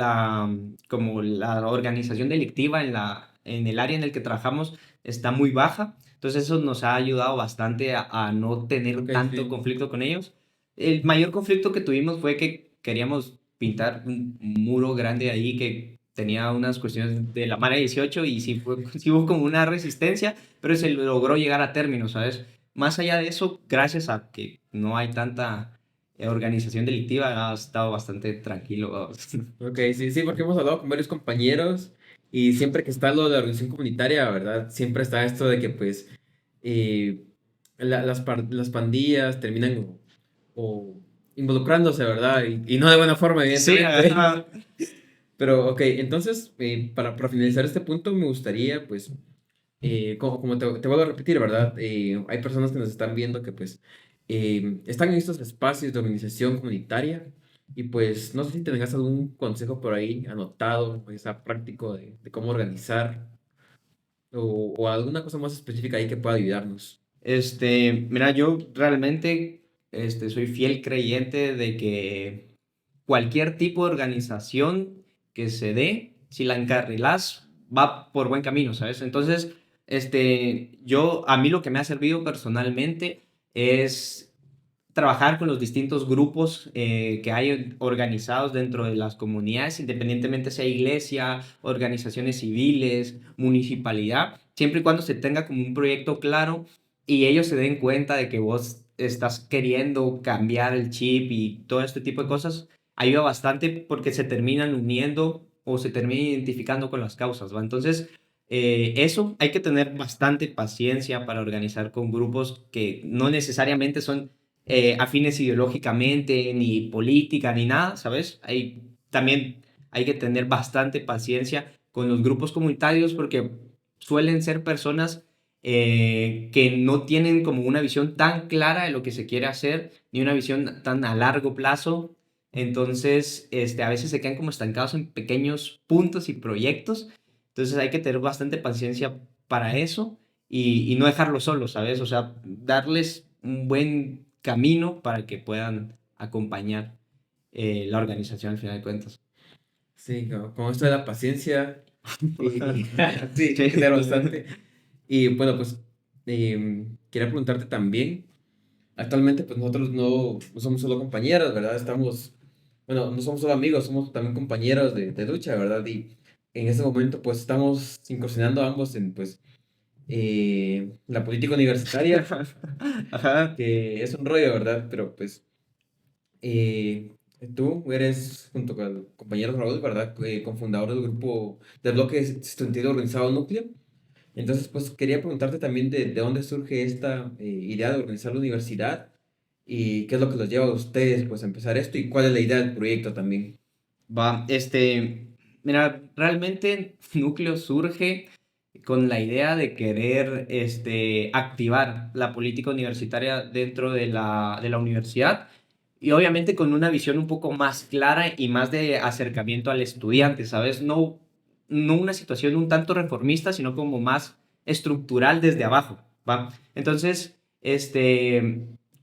como la organización delictiva en el área en el que trabajamos está muy baja. Entonces eso nos ha ayudado bastante a no tener Ok, tanto sí. conflicto con ellos. El mayor conflicto que tuvimos fue que queríamos pintar un muro grande ahí que tenía unas cuestiones de la mala 18 y sí, sí hubo como una resistencia, pero se logró llegar a término, ¿sabes? Más allá de eso, gracias a que no hay tanta organización delictiva, ha estado bastante tranquilo. Vamos. Ok, sí, sí, porque hemos hablado con varios compañeros y siempre que está lo de la organización comunitaria, ¿verdad? Siempre está esto de que pues eh, las pandillas terminan o involucrándose, ¿verdad? Y no de buena forma, Sí, evidentemente. ajá. Pero ok, entonces para finalizar este punto me gustaría pues, como te vuelvo a repetir, ¿verdad? Hay personas que nos están viendo que pues están en estos espacios de organización comunitaria y pues no sé si tengas algún consejo por ahí anotado, pues, sea práctico de cómo organizar o alguna cosa más específica ahí que pueda ayudarnos. Mira, yo realmente soy fiel creyente de que cualquier tipo de organización que se dé, si la encarrilas, va por buen camino, ¿sabes? Entonces, a mí lo que me ha servido personalmente es trabajar con los distintos grupos que hay organizados dentro de las comunidades, independientemente sea iglesia, organizaciones civiles, municipalidad, siempre y cuando se tenga como un proyecto claro y ellos se den cuenta de que vos estás queriendo cambiar el chip y todo este tipo de cosas, ayuda bastante porque se terminan uniendo o se terminan identificando con las causas, ¿va? Entonces, eso hay que tener bastante paciencia para organizar con grupos que no necesariamente son afines ideológicamente, ni política, ni nada, ¿sabes? También hay que tener bastante paciencia con los grupos comunitarios porque suelen ser personas que no tienen como una visión tan clara de lo que se quiere hacer, ni una visión tan a largo plazo. Entonces, a veces se quedan como estancados en pequeños puntos y proyectos. Entonces hay que tener bastante paciencia para eso y no dejarlos solos, ¿sabes? O sea, darles un buen camino para que puedan acompañar la organización al final de cuentas. Sí, con esto de la paciencia, sí, hay que tener Sí. bastante. Y bueno, pues quería preguntarte también. Actualmente, pues nosotros no somos solo compañeros, ¿verdad? Bueno, no somos solo amigos, somos también compañeros de lucha, ¿verdad? Y en este momento, pues estamos incursionando ambos en, pues, la política universitaria, Ajá. que es un rollo, ¿verdad? Pero, pues, eh, tú eres, junto con el compañero Raúl, ¿verdad? Cofundador del grupo, del bloque estudiantil organizado Núcleo. Entonces, pues quería preguntarte también de dónde surge esta idea de organizar la universidad y qué es lo que los lleva a ustedes pues a empezar esto y cuál es la idea del proyecto también. Va, mira, realmente Núcleo surge con la idea de querer activar la política universitaria dentro de la universidad y obviamente con una visión un poco más clara y más de acercamiento al estudiante, ¿sabes? No, no una situación un tanto reformista, sino como más estructural desde abajo, ¿va? Entonces,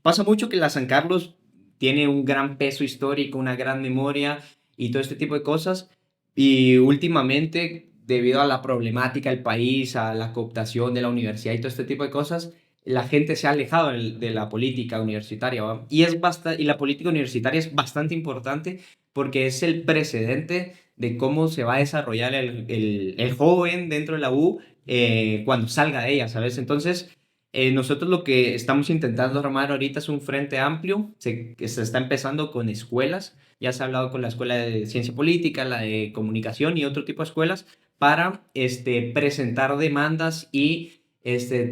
pasa mucho que la San Carlos tiene un gran peso histórico, una gran memoria y todo este tipo de cosas. Y últimamente, debido a la problemática del país, a la cooptación de la universidad y todo este tipo de cosas, la gente se ha alejado de la política universitaria, ¿va? Y la política universitaria es bastante importante porque es el precedente de cómo se va a desarrollar el joven dentro de la U cuando salga de ella, ¿sabes? Entonces, nosotros lo que estamos intentando armar ahorita es un frente amplio, que se está empezando con escuelas, ya se ha hablado con la escuela de ciencia política, la de comunicación y otro tipo de escuelas para presentar demandas y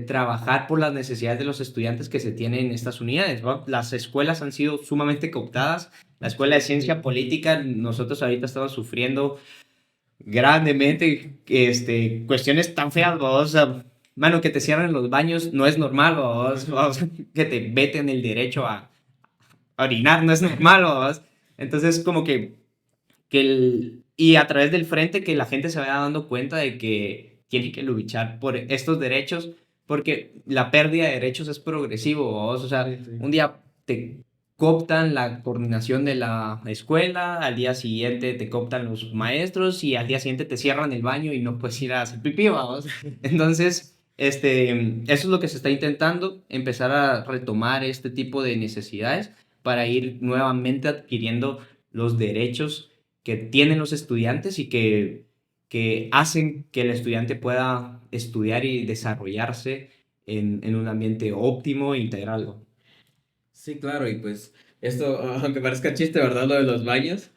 trabajar por las necesidades de los estudiantes que se tienen en estas unidades, ¿va? Las escuelas han sido sumamente cooptadas. La escuela de ciencia política, nosotros ahorita estamos sufriendo grandemente cuestiones tan feas, ¿va? O sea, mano, que te cierren los baños no es normal, ¿va? O sea, que te veten el derecho a orinar no es normal, ¿va? Entonces, como y a través del frente que la gente se vaya dando cuenta de que tiene que luchar por estos derechos, porque la pérdida de derechos es progresivo, ¿vos? O sea, Sí, sí. un día te cooptan la coordinación de la escuela, al día siguiente te cooptan los maestros y al día siguiente te cierran el baño y no puedes ir a hacer pipí, ¿vos? Entonces, eso es lo que se está intentando, empezar a retomar este tipo de necesidades para ir nuevamente adquiriendo los derechos que tienen los estudiantes y que que hacen que el estudiante pueda estudiar y desarrollarse en un ambiente óptimo e integral. Sí, claro, y pues esto, aunque parezca chiste, ¿verdad? Lo de los baños,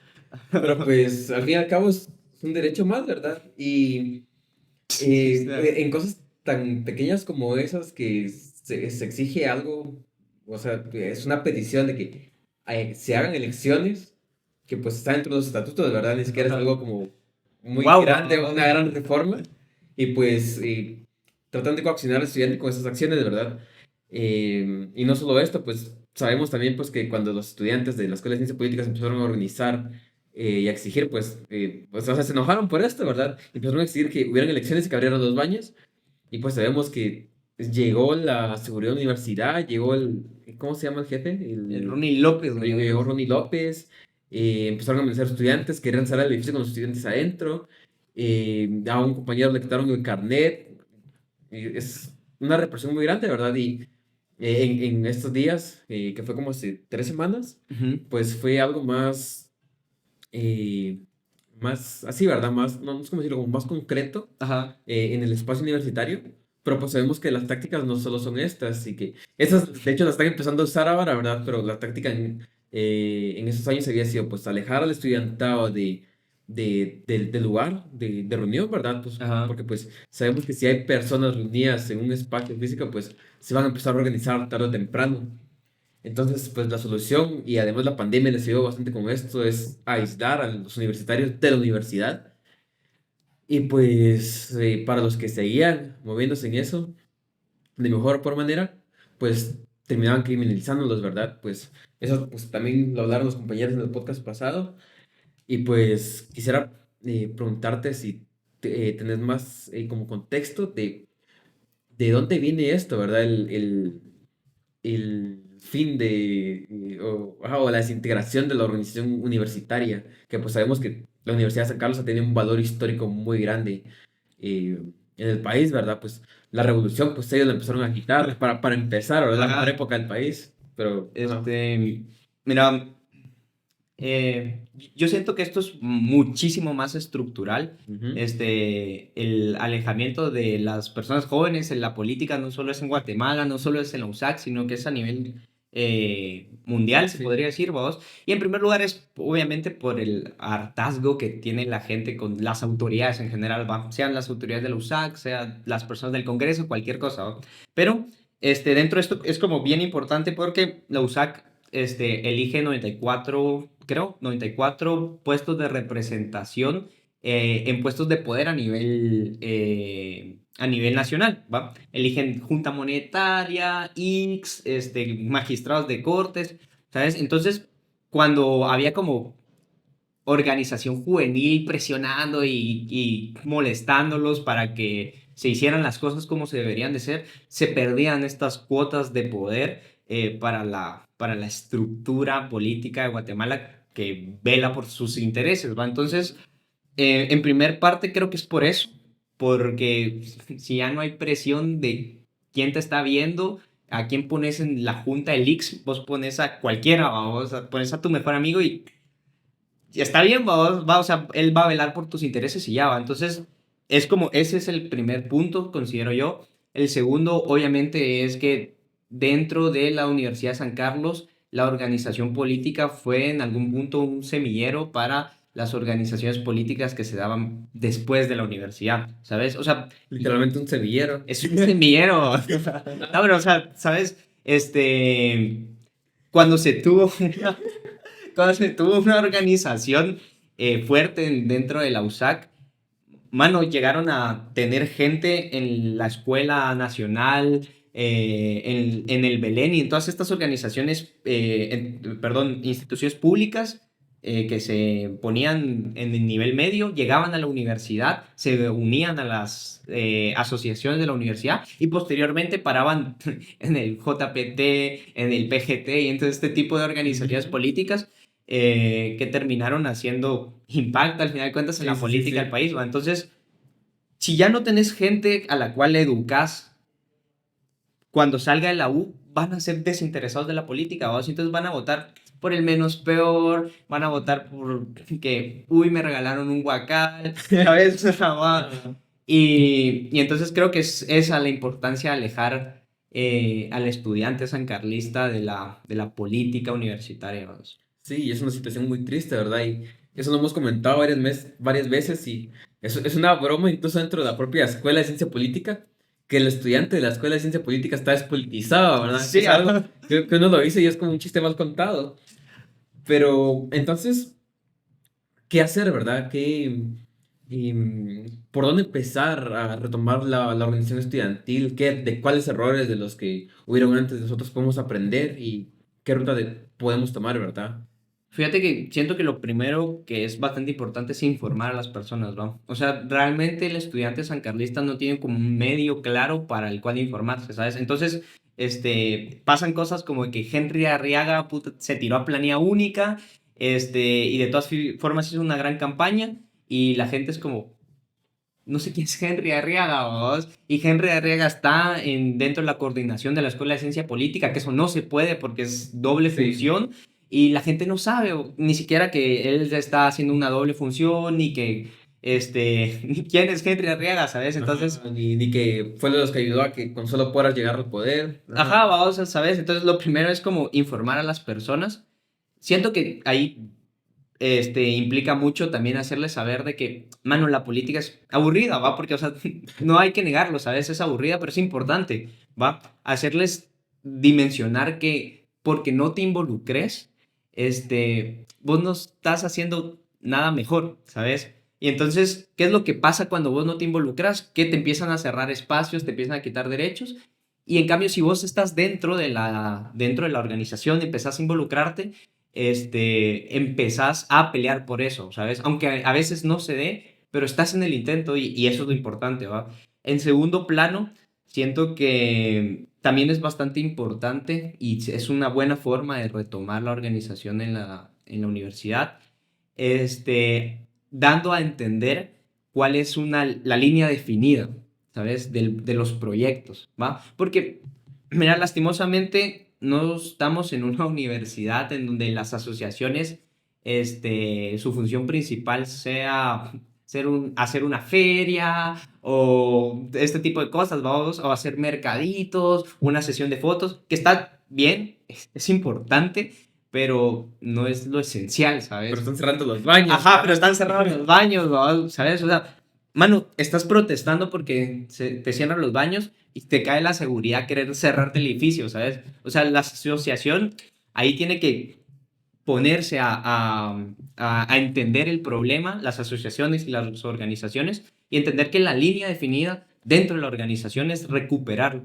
pero pues al fin y al cabo es un derecho más, ¿verdad? Y Sí, está. en cosas tan pequeñas como esas que se exige algo, o sea, es una petición de que se hagan elecciones, que pues está dentro de los estatutos, ¿verdad? Ni siquiera es algo como muy Wow. grande, una gran reforma, y pues tratan de coaccionar al estudiante con esas acciones, ¿verdad? Y no solo esto, pues sabemos también pues que cuando los estudiantes de la Escuela de Ciencias Políticas empezaron a organizar y a exigir, pues, o sea, se enojaron por esto, ¿verdad? Empezaron a exigir que hubieran elecciones y que abrieran los baños. Y pues sabemos que llegó la seguridad de la universidad, llegó ¿cómo se llama el jefe? El Ronnie López, güey. Llegó Ronnie López, empezaron a amenazar estudiantes, querían salir al edificio con los estudiantes adentro, a un compañero le quitaron el carnet, es una represión muy grande, ¿verdad? Y en estos días, que fue como hace 3 semanas, Ujú. pues fue algo eh, más así, ¿verdad? Más, no sé cómo decirlo, como más concreto Ajá. en el espacio universitario. Pero pues sabemos que las tácticas no solo son estas y que esas, de hecho, las están empezando a usar ahora, ¿verdad? Pero la táctica en esos años había sido pues alejar al estudiantado del lugar de reunión, ¿verdad? Pues Ajá. porque pues sabemos que si hay personas reunidas en un espacio físico, pues se van a empezar a organizar tarde o temprano. Entonces, pues la solución, y además la pandemia les ayudó bastante con esto, es aislar a los universitarios de la universidad. Y pues para los que seguían moviéndose en eso, de mejor por manera, pues terminaban criminalizándolos, ¿verdad? Pues eso pues también lo hablaron los compañeros en el podcast pasado. Y pues quisiera preguntarte si tenés más como contexto de dónde viene esto, ¿verdad? El fin o la desintegración de la organización universitaria, que pues sabemos que la Universidad de San Carlos ha tenido un valor histórico muy grande en el país, ¿verdad? Pues la revolución, pues ellos la empezaron a quitar para empezar, ¿verdad? La mejor Ajá. época del país, pero, ajá. Mira, yo siento que esto es muchísimo más estructural. Ujú. El alejamiento de las personas jóvenes en la política no solo es en Guatemala, no solo es en la USAC, sino que es a nivel mundial, se Sí. podría decir, vos. Y en primer lugar es obviamente por el hartazgo que tiene la gente con las autoridades en general, ¿va? Sean las autoridades de la USAC, sean las personas del Congreso, cualquier cosa, ¿va? Pero dentro de esto es como bien importante porque la USAC elige 94, creo, 94 puestos de representación en puestos de poder a nivel nacional, ¿va? Eligen Junta Monetaria, IX, magistrados de cortes, ¿sabes? Entonces, cuando había como organización juvenil presionando y molestándolos para que se hicieran las cosas como se deberían de ser, se perdían estas cuotas de poder para la estructura política de Guatemala que vela por sus intereses, ¿va? Entonces, en primer parte creo que es por eso, porque si ya no hay presión de quién te está viendo, a quién pones en la junta del Ix, vos pones a cualquiera, ¿va? Vos pones a tu mejor amigo y está bien, va, o sea, él va a velar por tus intereses y ya va. Entonces, es como, ese es el primer punto, considero yo. El segundo, obviamente, es que dentro de la Universidad de San Carlos, la organización política fue en algún punto un semillero para las organizaciones políticas que se daban después de la universidad, ¿sabes? O sea, Literalmente un semillero. es un semillero. No, pero, o sea, ¿sabes? Cuando se tuvo cuando se tuvo una organización fuerte dentro de la USAC, mano, llegaron a tener gente en la Escuela Nacional, en el Belén y en todas estas organizaciones, perdón, instituciones públicas que se ponían en el nivel medio, llegaban a la universidad, se unían a las asociaciones de la universidad y posteriormente paraban en el JPT, en el PGT y en todo este tipo de organizaciones Ujú. políticas que terminaron haciendo impacto al final de cuentas en Sí, la sí, sí, política del sí. país, ¿va? Entonces, si ya no tenés gente a la cual educas, cuando salga de la U van a ser desinteresados de la política, ¿va? Entonces van a votar por el menos peor, van a votar por que, uy, me regalaron un guacal, ¿sabes? Y entonces creo que es esa la importancia de alejar al estudiante sancarlista de la política universitaria, vamos. Sí, es una situación muy triste, ¿verdad? Y eso lo hemos comentado varias veces y es una broma incluso dentro de la propia escuela de ciencia política, que el estudiante de la escuela de ciencia política está despolitizado, ¿verdad? Que Sí, es algo que uno lo dice y es como un chiste mal contado. Pero entonces, ¿qué hacer, verdad? ¿Por dónde empezar a retomar la organización estudiantil? ¿De cuáles errores de los que hubieron antes de nosotros podemos aprender y qué podemos tomar, verdad? fíjate que siento que lo primero que es bastante importante es informar a las personas, ¿no? O sea, realmente el estudiante sancarlista no tiene como un medio claro para el cual informarse, ¿sabes? Entonces, pasan cosas como que Henry Arriaga puta, se tiró a planilla única, y de todas formas hizo una gran campaña, y la gente es como, no sé quién es Henry Arriaga, vos. Y Henry Arriaga está dentro de la coordinación de la Escuela de Ciencia Política, que eso no se puede porque es doble Sí. función. Y la gente no sabe, ni siquiera que él ya está haciendo una doble función, ni que, quién es Henry Arriaga, ¿sabes? Entonces, Ajá, ni que fue de los que ayudó a que con solo puedas llegar al poder. Ajá. ajá, vamos a saber. Entonces, lo primero es como informar a las personas. Siento que ahí implica mucho también hacerles saber de que, mano, la política es aburrida, ¿va? Porque, o sea, no hay que negarlo, ¿sabes? Es aburrida, pero es importante, ¿va? Hacerles dimensionar que porque no te involucres, vos no estás haciendo nada mejor, ¿sabes? Y entonces, ¿qué es lo que pasa cuando vos no te involucras? Que te empiezan a cerrar espacios, te empiezan a quitar derechos. Y en cambio, si vos estás dentro de la organización y empezás a involucrarte, empezás a pelear por eso, ¿sabes? Aunque a veces no se dé, pero estás en el intento y eso es lo importante, ¿va? En segundo plano, siento que también es bastante importante y es una buena forma de retomar la organización en la universidad, dando a entender cuál es la línea definida, ¿sabes? De los proyectos, ¿va? Porque, mira, lastimosamente no estamos en una universidad en donde las asociaciones, su función principal sea hacer una feria o este tipo de cosas, vamos, o hacer mercaditos, una sesión de fotos, que está bien, es importante, pero no es lo esencial, Pero ¿sabes? están cerrando los baños. Ajá, pero están cerrados los baños, ¿no? ¿Sabes? O sea, mano, estás protestando porque te cierran los baños y te cae la seguridad querer cerrarte el edificio, ¿sabes? O sea, la asociación ahí tiene que ponerse a entender el problema, las asociaciones y las organizaciones, y entender que la línea definida dentro de la organización es recuperar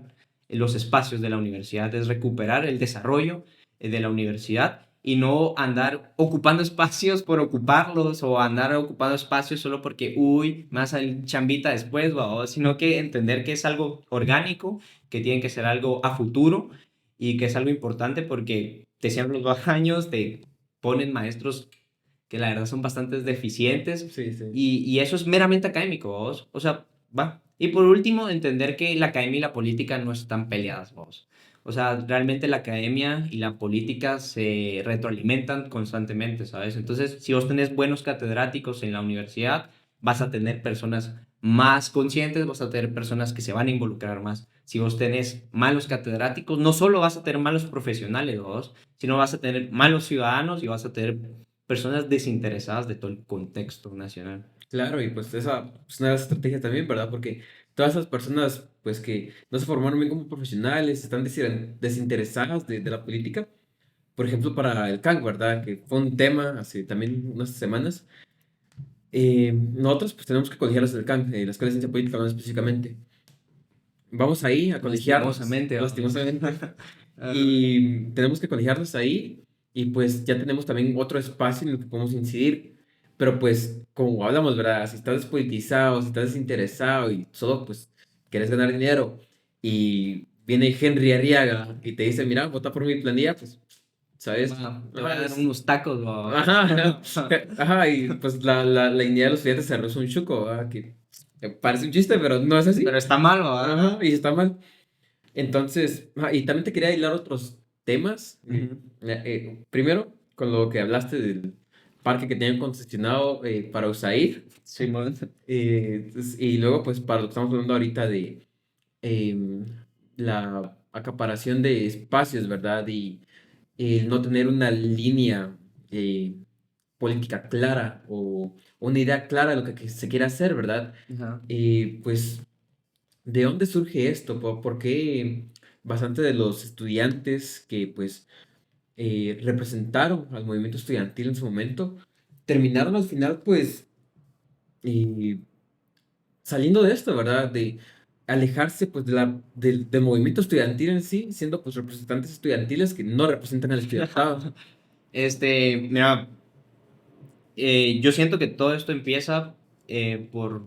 los espacios de la universidad, es recuperar el desarrollo de la universidad y no andar ocupando espacios por ocuparlos o andar ocupando espacios solo porque, uy, más al chambita después, ¿va? Sino que entender que es algo orgánico, que tiene que ser algo a futuro y que es algo importante porque te cierran los baños, te ponen maestros que la verdad son bastante deficientes Sí, sí. y eso es meramente académico, ¿vos? O sea, va. Y por último, entender que la academia y la política no están peleadas, vos. O sea, realmente la academia y la política se retroalimentan constantemente, ¿sabes? Entonces, si vos tenés buenos catedráticos en la universidad, vas a tener personas más conscientes, vas a tener personas que se van a involucrar más. Si vos tenés malos catedráticos, no solo vas a tener malos profesionales, vos, sino vas a tener malos ciudadanos y vas a tener personas desinteresadas de todo el contexto nacional. Claro, y pues esa es una estrategia también, ¿verdad? Porque todas esas personas, pues que no se formaron bien como profesionales, están desinteresadas de la política. Por ejemplo, para el CAN, ¿verdad? Que fue un tema hace también unas semanas. Nosotros pues tenemos que colegiarlos en el CAN, la Escuela de Ciencia Política más específicamente. Vamos ahí a colegiarlos, Lastimosamente, vamos. lastimosamente, Ah, y tenemos que colegiarlos ahí, y pues ya tenemos también otro espacio en el que podemos incidir, pero pues como hablamos, ¿verdad? Si estás despolitizado, si estás desinteresado y solo pues quieres ganar dinero, y viene Henry Arriaga y te dice, mira, vota por mi planilla, pues, ¿sabes? te van a dar unos tacos, Ajá, vamos. ajá, ajá, y pues la idea de los estudiantes se reduce un chuco, ¿verdad? Que parece un chiste, pero no es Pero así. está mal, ¿va? Ajá, y está mal. Entonces, y también te quería hilar otros temas. Ujú. Primero, con lo que hablaste del parque que tenían concesionado para USAID. Simón. Y luego, pues, para lo que estamos hablando ahorita de em, la acaparación de espacios, ¿verdad? Y el no tener una línea eh, política clara o una idea clara de lo que se quiere hacer, ¿verdad? Ajá. Pues, ¿de dónde surge esto? ¿Por qué bastante de los estudiantes que, pues, representaron al movimiento estudiantil en su momento, terminaron al final, pues, eh, saliendo de esto, ¿verdad? De alejarse, pues, del movimiento estudiantil en sí, siendo, pues, representantes estudiantiles que no representan al estudiantado. Mira, yo siento que todo esto empieza por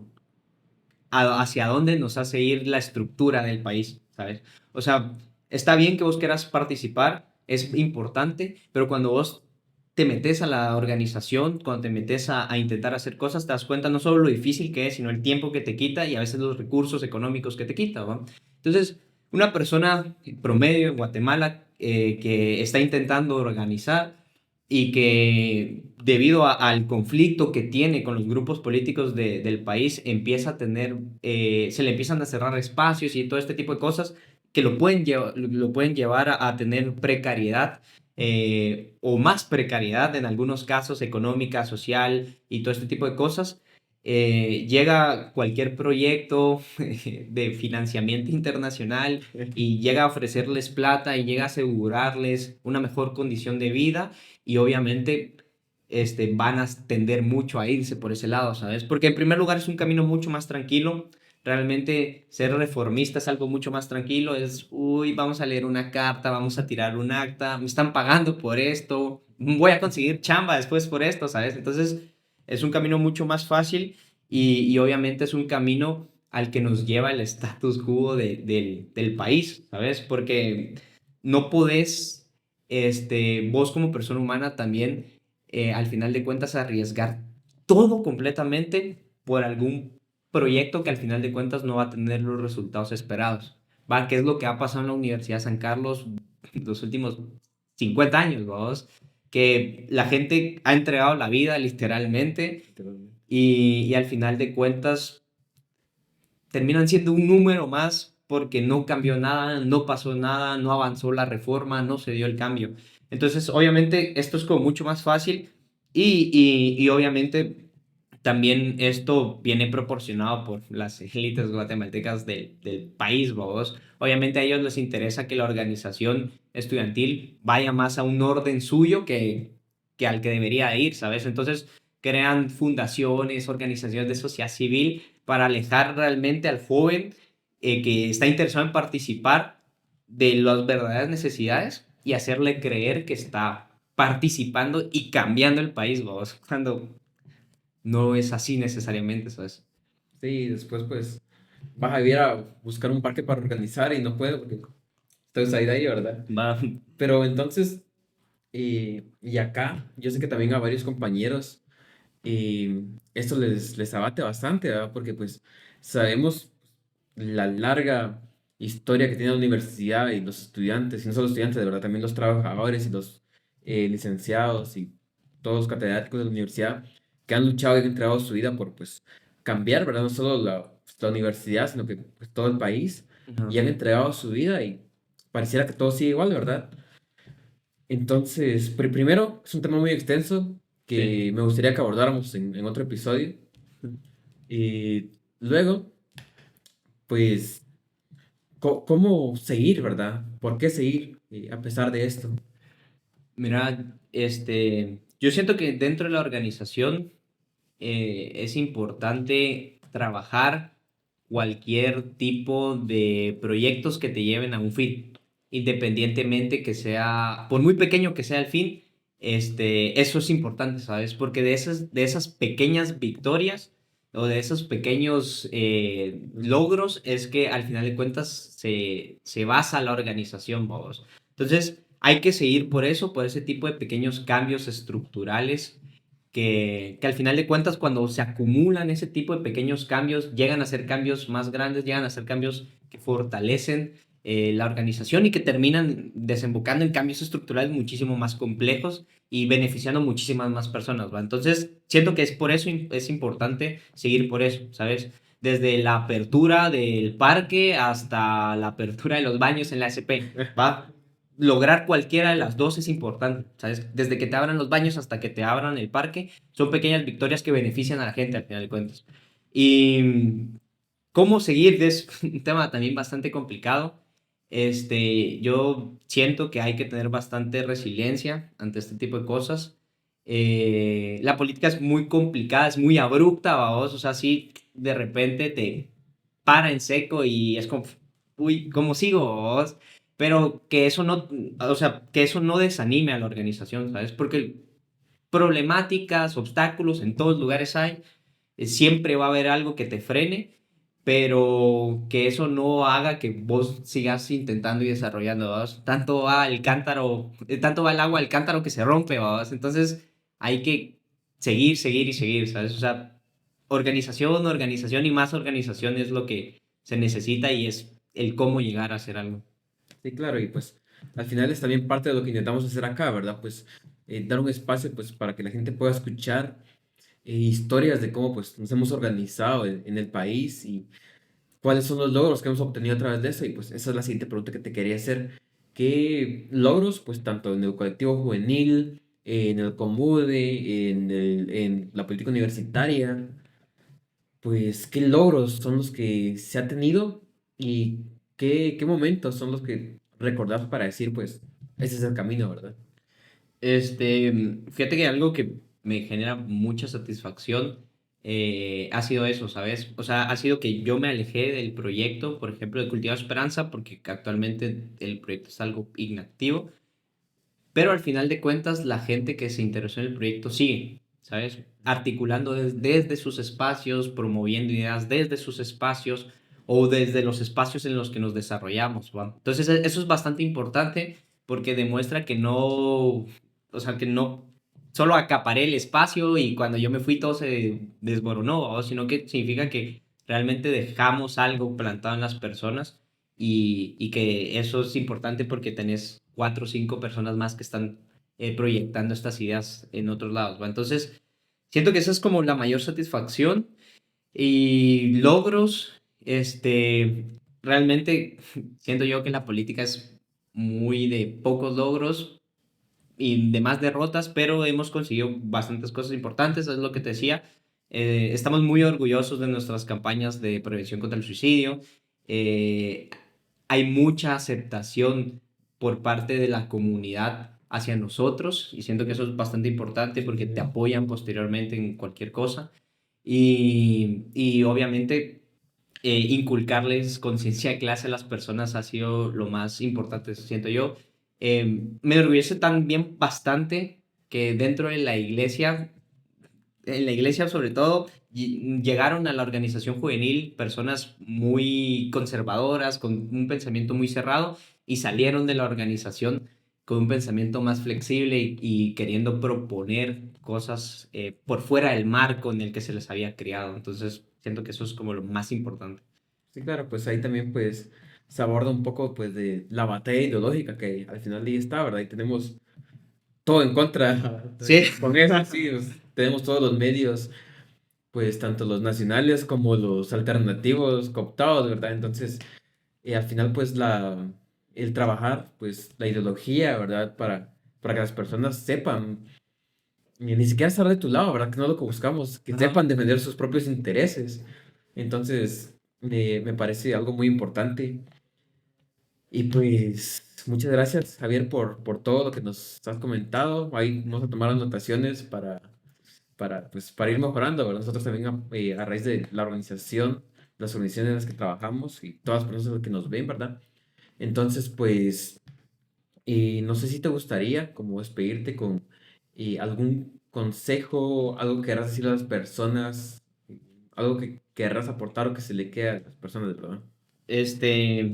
hacia dónde nos hace ir la estructura del país, ¿sabes? O sea, está bien que vos quieras participar, es importante, pero cuando vos te metes a la organización, cuando te metes a intentar hacer cosas, te das cuenta no solo lo difícil que es, sino el tiempo que te quita y a veces los recursos económicos que te quita, ¿no? Entonces, una persona promedio en Guatemala que está intentando organizar y que debido al conflicto que tiene con los grupos políticos del país, empieza a tener, se le empiezan a cerrar espacios y todo este tipo de cosas que lo pueden llevar a tener precariedad o más precariedad en algunos casos económica, social y todo este tipo de cosas. Llega cualquier proyecto de financiamiento internacional y llega a ofrecerles plata y llega a asegurarles una mejor condición de vida y obviamente van a tender mucho a irse por ese lado, ¿sabes? Porque en primer lugar es un camino mucho más tranquilo. Realmente ser reformista es algo mucho más tranquilo. Es, uy, vamos a leer una carta, vamos a tirar un acta, me están pagando por esto, voy a conseguir chamba después por esto, ¿sabes? Entonces es un camino mucho más fácil y obviamente es un camino al que nos lleva el status quo del país, ¿sabes? Porque no podés vos como persona humana también, al final de cuentas, arriesgar todo completamente por algún proyecto que al final de cuentas no va a tener los resultados esperados. Va, ¿qué es lo que ha pasado en la Universidad de San Carlos los últimos 50 años, vos? Que la gente ha entregado la vida literalmente y al final de cuentas terminan siendo un número más porque no cambió nada, no pasó nada, no avanzó la reforma, no se dio el cambio. Entonces, obviamente, esto es como mucho más fácil y obviamente también esto viene proporcionado por las élites guatemaltecas del país, vos. Obviamente a ellos les interesa que la organización estudiantil vaya más a un orden suyo que al que debería ir, ¿sabes? Entonces crean fundaciones, organizaciones de sociedad civil para alejar realmente al joven que está interesado en participar de las verdaderas necesidades y hacerle creer que está participando y cambiando el país, vos, cuando no es así necesariamente, ¿sabes? Sí, después, pues, vas a ir a buscar un parque para organizar y no puede porque está ahí, ¿verdad? Va. Pero entonces, y acá, yo sé que también a varios compañeros esto les abate bastante, ¿verdad? Porque pues sabemos la larga historia que tiene la universidad y los estudiantes, y no solo estudiantes, de verdad, también los trabajadores y los licenciados y todos los catedráticos de la universidad que han luchado y han entregado su vida por pues cambiar, ¿verdad? No solo la universidad, sino que pues, todo el país, Ajá. y han entregado su vida y pareciera que todo sigue igual, ¿verdad? Entonces, primero, es un tema muy extenso Sí. que me gustaría que abordáramos en otro episodio. Y luego, pues, ¿cómo seguir, verdad? ¿Por qué seguir a pesar de esto? Mira, yo siento que dentro de la organización es importante trabajar cualquier tipo de proyectos que te lleven a un fin, independientemente que sea, por muy pequeño que sea el fin, eso es importante, ¿sabes? Porque de esas pequeñas victorias o de esos pequeños logros es que al final de cuentas se basa la organización, vamos. Entonces, hay que seguir por eso, por ese tipo de pequeños cambios estructurales que al final de cuentas cuando se acumulan ese tipo de pequeños cambios, llegan a ser cambios más grandes, llegan a ser cambios que fortalecen la organización y que terminan desembocando en cambios estructurales muchísimo más complejos y beneficiando a muchísimas más personas, ¿va? Entonces, siento que es por eso es importante seguir por eso, ¿sabes? Desde la apertura del parque hasta la apertura de los baños en la SP, ¿va? Lograr cualquiera de las dos es importante, ¿sabes? Desde que te abran los baños hasta que te abran el parque, son pequeñas victorias que benefician a la gente al final de cuentas. Y cómo seguir es un tema también bastante complicado. Yo siento que hay que tener bastante resiliencia ante este tipo de cosas. La política es muy complicada, es muy abrupta, vamos, o sea, sí, de repente te para en seco y es como, uy, ¿cómo sigo, vos? Pero que eso no, o sea, que eso no desanime a la organización, ¿sabes? Porque problemáticas, obstáculos en todos lugares hay, siempre va a haber algo que te frene, pero que eso no haga que vos sigas intentando y desarrollando, ¿vas? Tanto va el agua al cántaro que se rompe, ¿vas? Entonces hay que seguir, seguir y seguir, ¿sabes? O sea, organización, organización y más organización es lo que se necesita y es el cómo llegar a hacer algo. Sí, claro, y pues al final es también parte de lo que intentamos hacer acá, ¿verdad? Pues dar un espacio pues para que la gente pueda escuchar historias de cómo pues nos hemos organizado en el país y cuáles son los logros que hemos obtenido a través de eso. Y pues esa es la siguiente pregunta que te quería hacer. ¿Qué logros, pues tanto en el colectivo juvenil, en el Comude, en la política universitaria, pues qué logros son los que se ha tenido y qué momentos son los que recordás para decir, pues, ese es el camino, ¿verdad? Fíjate que algo que me genera mucha satisfacción ha sido eso, ¿sabes? O sea, ha sido que yo me alejé del proyecto, por ejemplo, de Cultivar Esperanza, porque actualmente el proyecto es algo inactivo, pero al final de cuentas la gente que se interesó en el proyecto sigue, ¿sabes? Articulando desde sus espacios, promoviendo ideas desde sus espacios o desde los espacios en los que nos desarrollamos, ¿va? Entonces eso es bastante importante porque demuestra que no, o sea, que no solo acaparé el espacio y cuando yo me fui todo se desmoronó, ¿va? Sino que significa que realmente dejamos algo plantado en las personas y que eso es importante porque tenés cuatro o cinco personas más que están proyectando estas ideas en otros lados, ¿va? Entonces, siento que esa es como la mayor satisfacción y logros, realmente siento yo que la política es muy de pocos logros y de más derrotas, pero hemos conseguido bastantes cosas importantes, es lo que te decía. Estamos muy orgullosos de nuestras campañas de prevención contra el suicidio. Eh, Hay mucha aceptación por parte de la comunidad hacia nosotros y siento que eso es bastante importante porque te apoyan posteriormente en cualquier cosa y obviamente inculcarles conciencia de clase a las personas ha sido lo más importante, siento yo. Me enorgullece también bastante que dentro de la iglesia, en la iglesia sobre todo, llegaron a la organización juvenil personas muy conservadoras, con un pensamiento muy cerrado, y salieron de la organización con un pensamiento más flexible y queriendo proponer cosas por fuera del marco en el que se les había criado. Entonces, siento que eso es como lo más importante. Sí, claro, pues ahí también pues se aborda un poco pues de la batalla ideológica que al final de ahí está, ¿verdad? Y tenemos todo en contra. Sí. Con eso, sí, pues, tenemos todos los medios, pues tanto los nacionales como los alternativos cooptados, ¿verdad? Entonces, al final pues el trabajar, pues la ideología, ¿verdad? Para que las personas sepan, y ni siquiera estar de tu lado, ¿verdad? Que no es lo que buscamos, que Ajá. sepan defender sus propios intereses. Entonces, me parece algo muy importante. Y pues, muchas gracias, Javier, por todo lo que nos has comentado. Ahí vamos a tomar anotaciones pues, para ir mejorando, ¿verdad? Nosotros también a raíz de la organización, las organizaciones en las que trabajamos y todas las personas que nos ven, ¿verdad? Entonces, pues, no sé si te gustaría como despedirte con algún consejo, algo que querrás decirle a las personas, algo que querrás aportar o que se le quede a las personas, ¿verdad?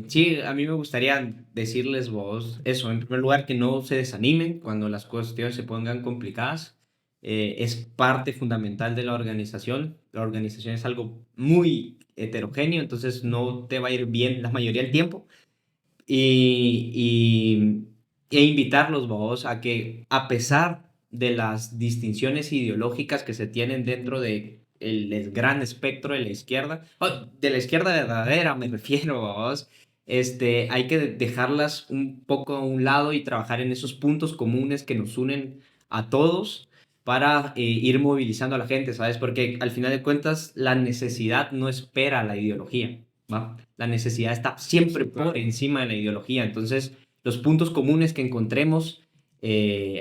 Sí, a mí me gustaría decirles vos eso, en primer lugar, que no se desanimen cuando las cuestiones se pongan complicadas. Es parte fundamental de la organización. La organización es algo muy heterogéneo, entonces no te va a ir bien la mayoría del tiempo, y, e invitarlos, vos, a que a pesar de las distinciones ideológicas que se tienen dentro de el gran espectro de la izquierda verdadera me refiero, vos, hay que dejarlas un poco a un lado y trabajar en esos puntos comunes que nos unen a todos para ir movilizando a la gente, ¿sabes? Porque al final de cuentas la necesidad no espera a la ideología, ¿va? La necesidad está siempre por encima de la ideología. Entonces, los puntos comunes que encontremos,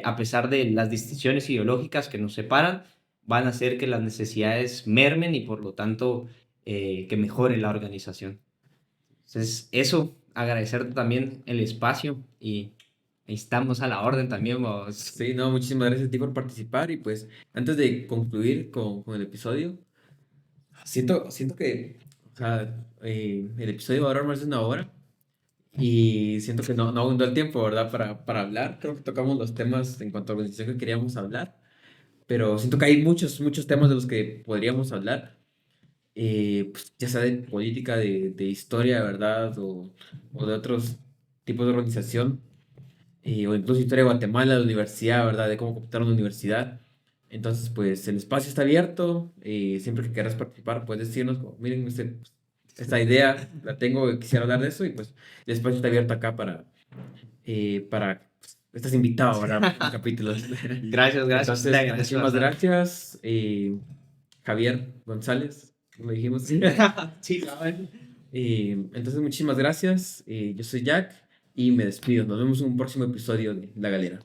a pesar de las distinciones ideológicas que nos separan, van a hacer que las necesidades mermen y por lo tanto que mejore la organización. Entonces, eso, agradecerte también el espacio y estamos a la orden también, vos. Sí, no, muchísimas gracias a ti por participar y pues antes de concluir con el episodio, siento que, o sea, el episodio va a durar más de una hora y siento que no abundó el tiempo, ¿verdad? Para hablar. Creo que tocamos los temas en cuanto a organización que queríamos hablar, pero siento que hay muchos temas de los que podríamos hablar, pues, ya sea de política, de historia, ¿verdad? O de otros tipos de organización, o incluso historia de Guatemala, de la universidad, ¿verdad? De cómo computaron la universidad. Entonces, pues el espacio está abierto. Siempre que quieras participar, puedes decirnos, como, miren, esta idea la tengo, quisiera hablar de eso. Y pues el espacio está abierto acá para pues, estás invitado, ¿verdad? A capítulos. Gracias, gracias. Te Entonces, agradezco muchísimas bastante. gracias. Javier González, como dijimos. Sí, ¿saben? Entonces, muchísimas gracias. Yo soy Jack y me despido. Nos vemos en un próximo episodio de La Galera.